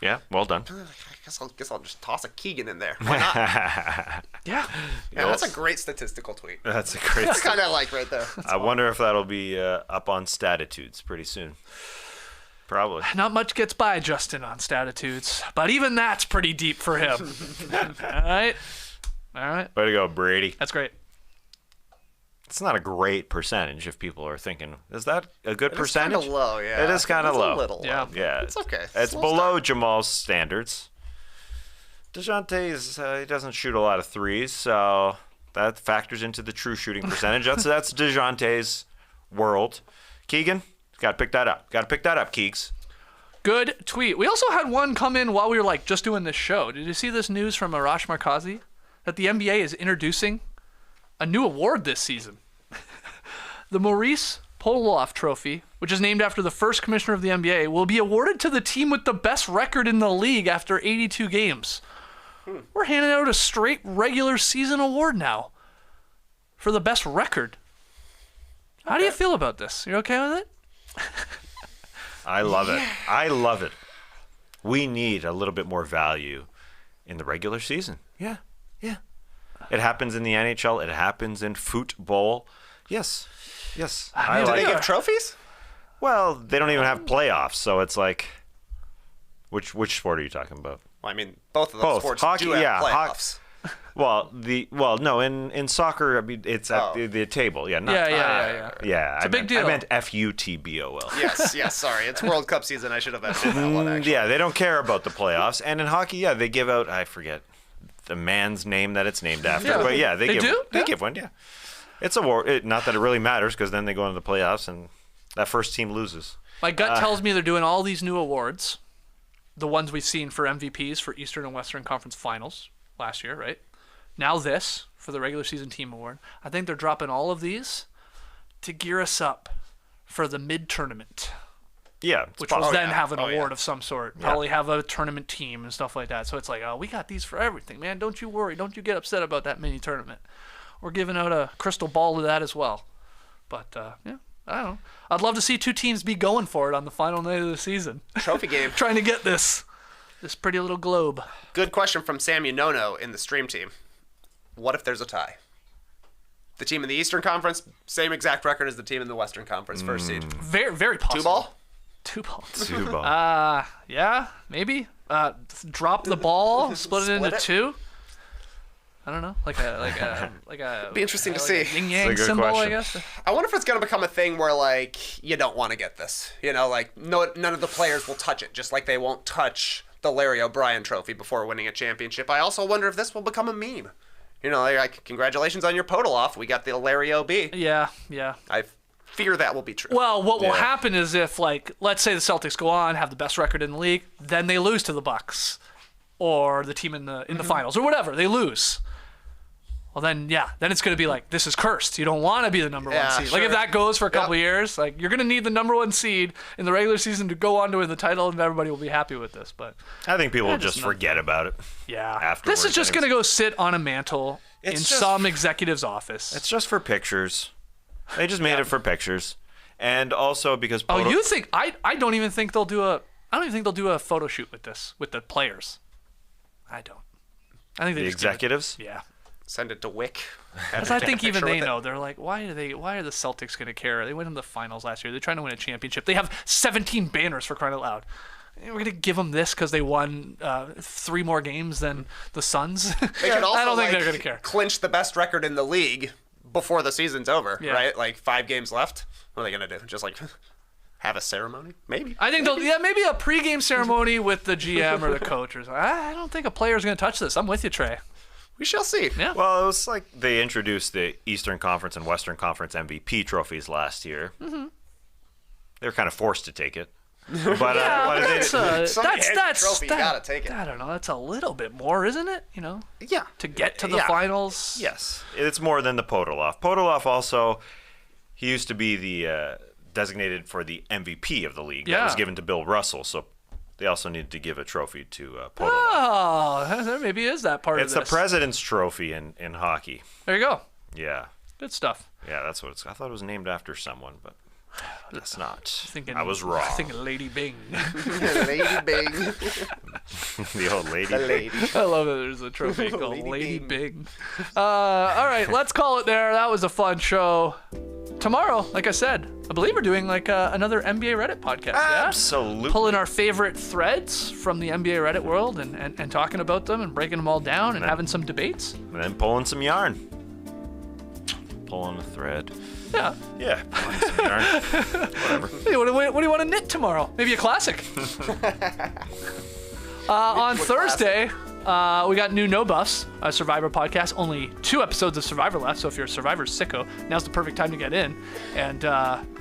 Yeah, well done. I guess I'll just toss a Keegan in there. Why not? Yeah. Yeah, that's a great statistical tweet. That's a great. That's kind of like right there. I wonder if that'll be up on Statitudes pretty soon. Probably. Not much gets by Justin on Statitudes, but even that's pretty deep for him. All right. Way to go, Brady. That's great. It's not a great percentage if people are thinking, is that a good percentage? It's kind of low, yeah. It is kind of It's low. a little Yeah. low. Yeah. It's okay. It's Slow below start. Jamal's standards. DeJounte he doesn't shoot a lot of threes, so that factors into the true shooting percentage. That's DeJounte's world. Keegan, got to pick that up. Keegs. Good tweet. We also had one come in while we were like just doing this show. Did you see this news from Arash Markazi that the NBA is introducing a new award this season? The Maurice Poloff Trophy, which is named after the first commissioner of the NBA, will be awarded to the team with the best record in the league after 82 games. We're handing out a straight regular season award now for the best record. How do you feel about this? You okay with it? I love it. I love it. We need a little bit more value in the regular season. Yeah. It happens in the NHL. It happens in football. Yes. Do I they like give it. trophies? Well, they don't even have playoffs, so it's like, which sport are you talking about? Well, I mean, both of those Both. sports Hockey, do have yeah, playoffs. No, in soccer, I mean, it's at the table. Yeah, not, Yeah. yeah. It's a big deal. I meant FUTBOL. Yes, sorry. It's World Cup season. I should have edited that one, actually. Yeah, they don't care about the playoffs. And in hockey, yeah, they give out, I forget the man's name that it's named after. Yeah. But yeah, they do? give one, yeah. It's a war. Not that it really matters because then they go into the playoffs and that first team loses. My gut tells me they're doing all these new awards, the ones we've seen for MVPs for Eastern and Western Conference Finals last year, right? Now this for the regular season team award. I think they're dropping all of these to gear us up for the mid-tournament, Yeah. it's which will possible. then have an award of some sort. Probably have a tournament team and stuff like that. So it's like, oh, we got these for everything, man. Don't you worry. Don't you get upset about that mini tournament. We're giving out a crystal ball to that as well. But, yeah, I don't know. I'd love to see two teams be going for it on the final night of the season. Trophy game. Trying to get this pretty little globe. Good question from Sam Unono in the stream team. What if there's a tie? The team in the Eastern Conference, same exact record as the team in the Western Conference, first seed. Very, very possible. 2-ball? 2 balls. 2 ball. Yeah, maybe. Drop the ball, split it into Split it? 2. I don't know, like a. Be interesting to like see. a yin yang It's a good symbol, I question. guess. I wonder if it's going to become a thing where, like, you don't want to get this. You know, like, none of the players will touch it, just like they won't touch the Larry O'Brien trophy before winning a championship. I also wonder if this will become a meme. You know, like congratulations on your Podoloff. We got the Larry OB. Yeah. I fear that will be true. Well, what will happen is if, like, let's say the Celtics go on, have the best record in the league, then they lose to the Bucks or the team in the finals or whatever. They lose. well then it's going to be like, this is cursed. You don't want to be the number one seed. Like if that goes for a couple of years, like you're going to need the number one seed in the regular season to go on to win the title, and everybody will be happy with this. But I think people will just forget about it. Yeah. Afterwards, this is just going to go sit on a mantle in some executive's office. It's just for pictures. They just made it for pictures. And also because you think I don't even think they'll do a photo shoot with this with the players. I don't. I think the executives? Yeah. Send it to Wick. Because I think even they know. They're like, why are the Celtics going to care? They went in the finals last year. They're trying to win a championship. They have 17 banners, for crying out loud. We're going to give them this because they won 3 more games than the Suns? They could also, I don't think they're going to care. Clinch the best record in the league before the season's over, right? Like 5 games left. What are they going to do? Just like have a ceremony? Maybe. I think maybe a pregame ceremony with the GM or the coach or something. I don't think a player's going to touch this. I'm with you, Trey. We shall see. Yeah. Well, it was like they introduced the Eastern Conference and Western Conference MVP trophies last year. Mm-hmm. They were kind of forced to take it. But that's trophy, you gotta take it. I don't know. That's a little bit more, isn't it? You know. Yeah. To get to the finals. Yes, it's more than the Podolov. Podolov also, he used to be the designated for the MVP of the league. Yeah. That was given to Bill Russell. So they also needed to give a trophy to Podolov. Oh, there maybe is that part of this. this. It's the President's Trophy in hockey. There you go. Yeah. Good stuff. Yeah, that's what it's. I thought it was named after someone, but it's not. I was wrong. Thinking Lady Bing. Lady Bing. The old lady. The lady. I love that there's a trophy called Lady Bing. All right, let's call it there. That was a fun show. Tomorrow, like I said, I believe we're doing like another NBA Reddit podcast. Absolutely. Yeah? Pulling our favorite threads from the NBA Reddit world and talking about them and breaking them all down and having some debates. And then pulling some yarn. Pulling a thread. Yeah. Yeah, pulling some yarn. Whatever. Hey, what do you want to knit tomorrow? Maybe a classic. On Thursday, we got new No Buffs, a Survivor podcast. Only 2 episodes of Survivor left, so if you're a Survivor sicko, now's the perfect time to get in. And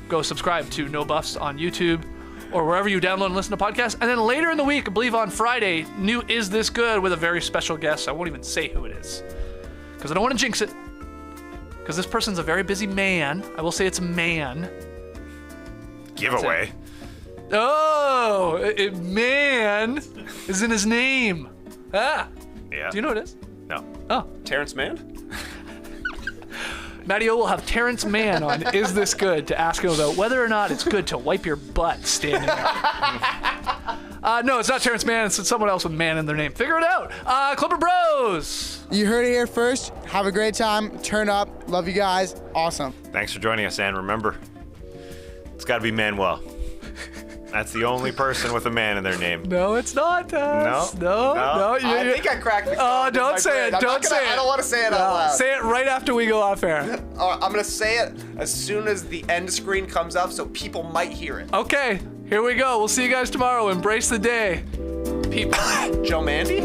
go subscribe to No Buffs on YouTube or wherever you download and listen to podcasts. And then later in the week, I believe on Friday, new Is This Good with a very special guest. I won't even say who it is because I don't want to jinx it. Because this person's a very busy man. I will say it's a man. Giveaway. Oh, man is in his name. Ah. Yeah. Do you know what it is? No. Oh. Terrence Mann? Matty O will have Terrence Mann on Is This Good to ask him about whether or not it's good to wipe your butt standing up. No, it's not Terrence Mann. It's someone else with man in their name. Figure it out. Clipper Bros. You heard it here first. Have a great time. Turn up. Love you guys. Awesome. Thanks for joining us, and remember, it's got to be Manuel. That's the only person with a man in their name. No, it's not. No. I think I cracked the code. Oh, don't say it. Don't say it. I don't want to say it out loud. Say it right after we go off air. I'm going to say it as soon as the end screen comes up so people might hear it. Okay, here we go. We'll see you guys tomorrow. Embrace the day. Joe Mandy?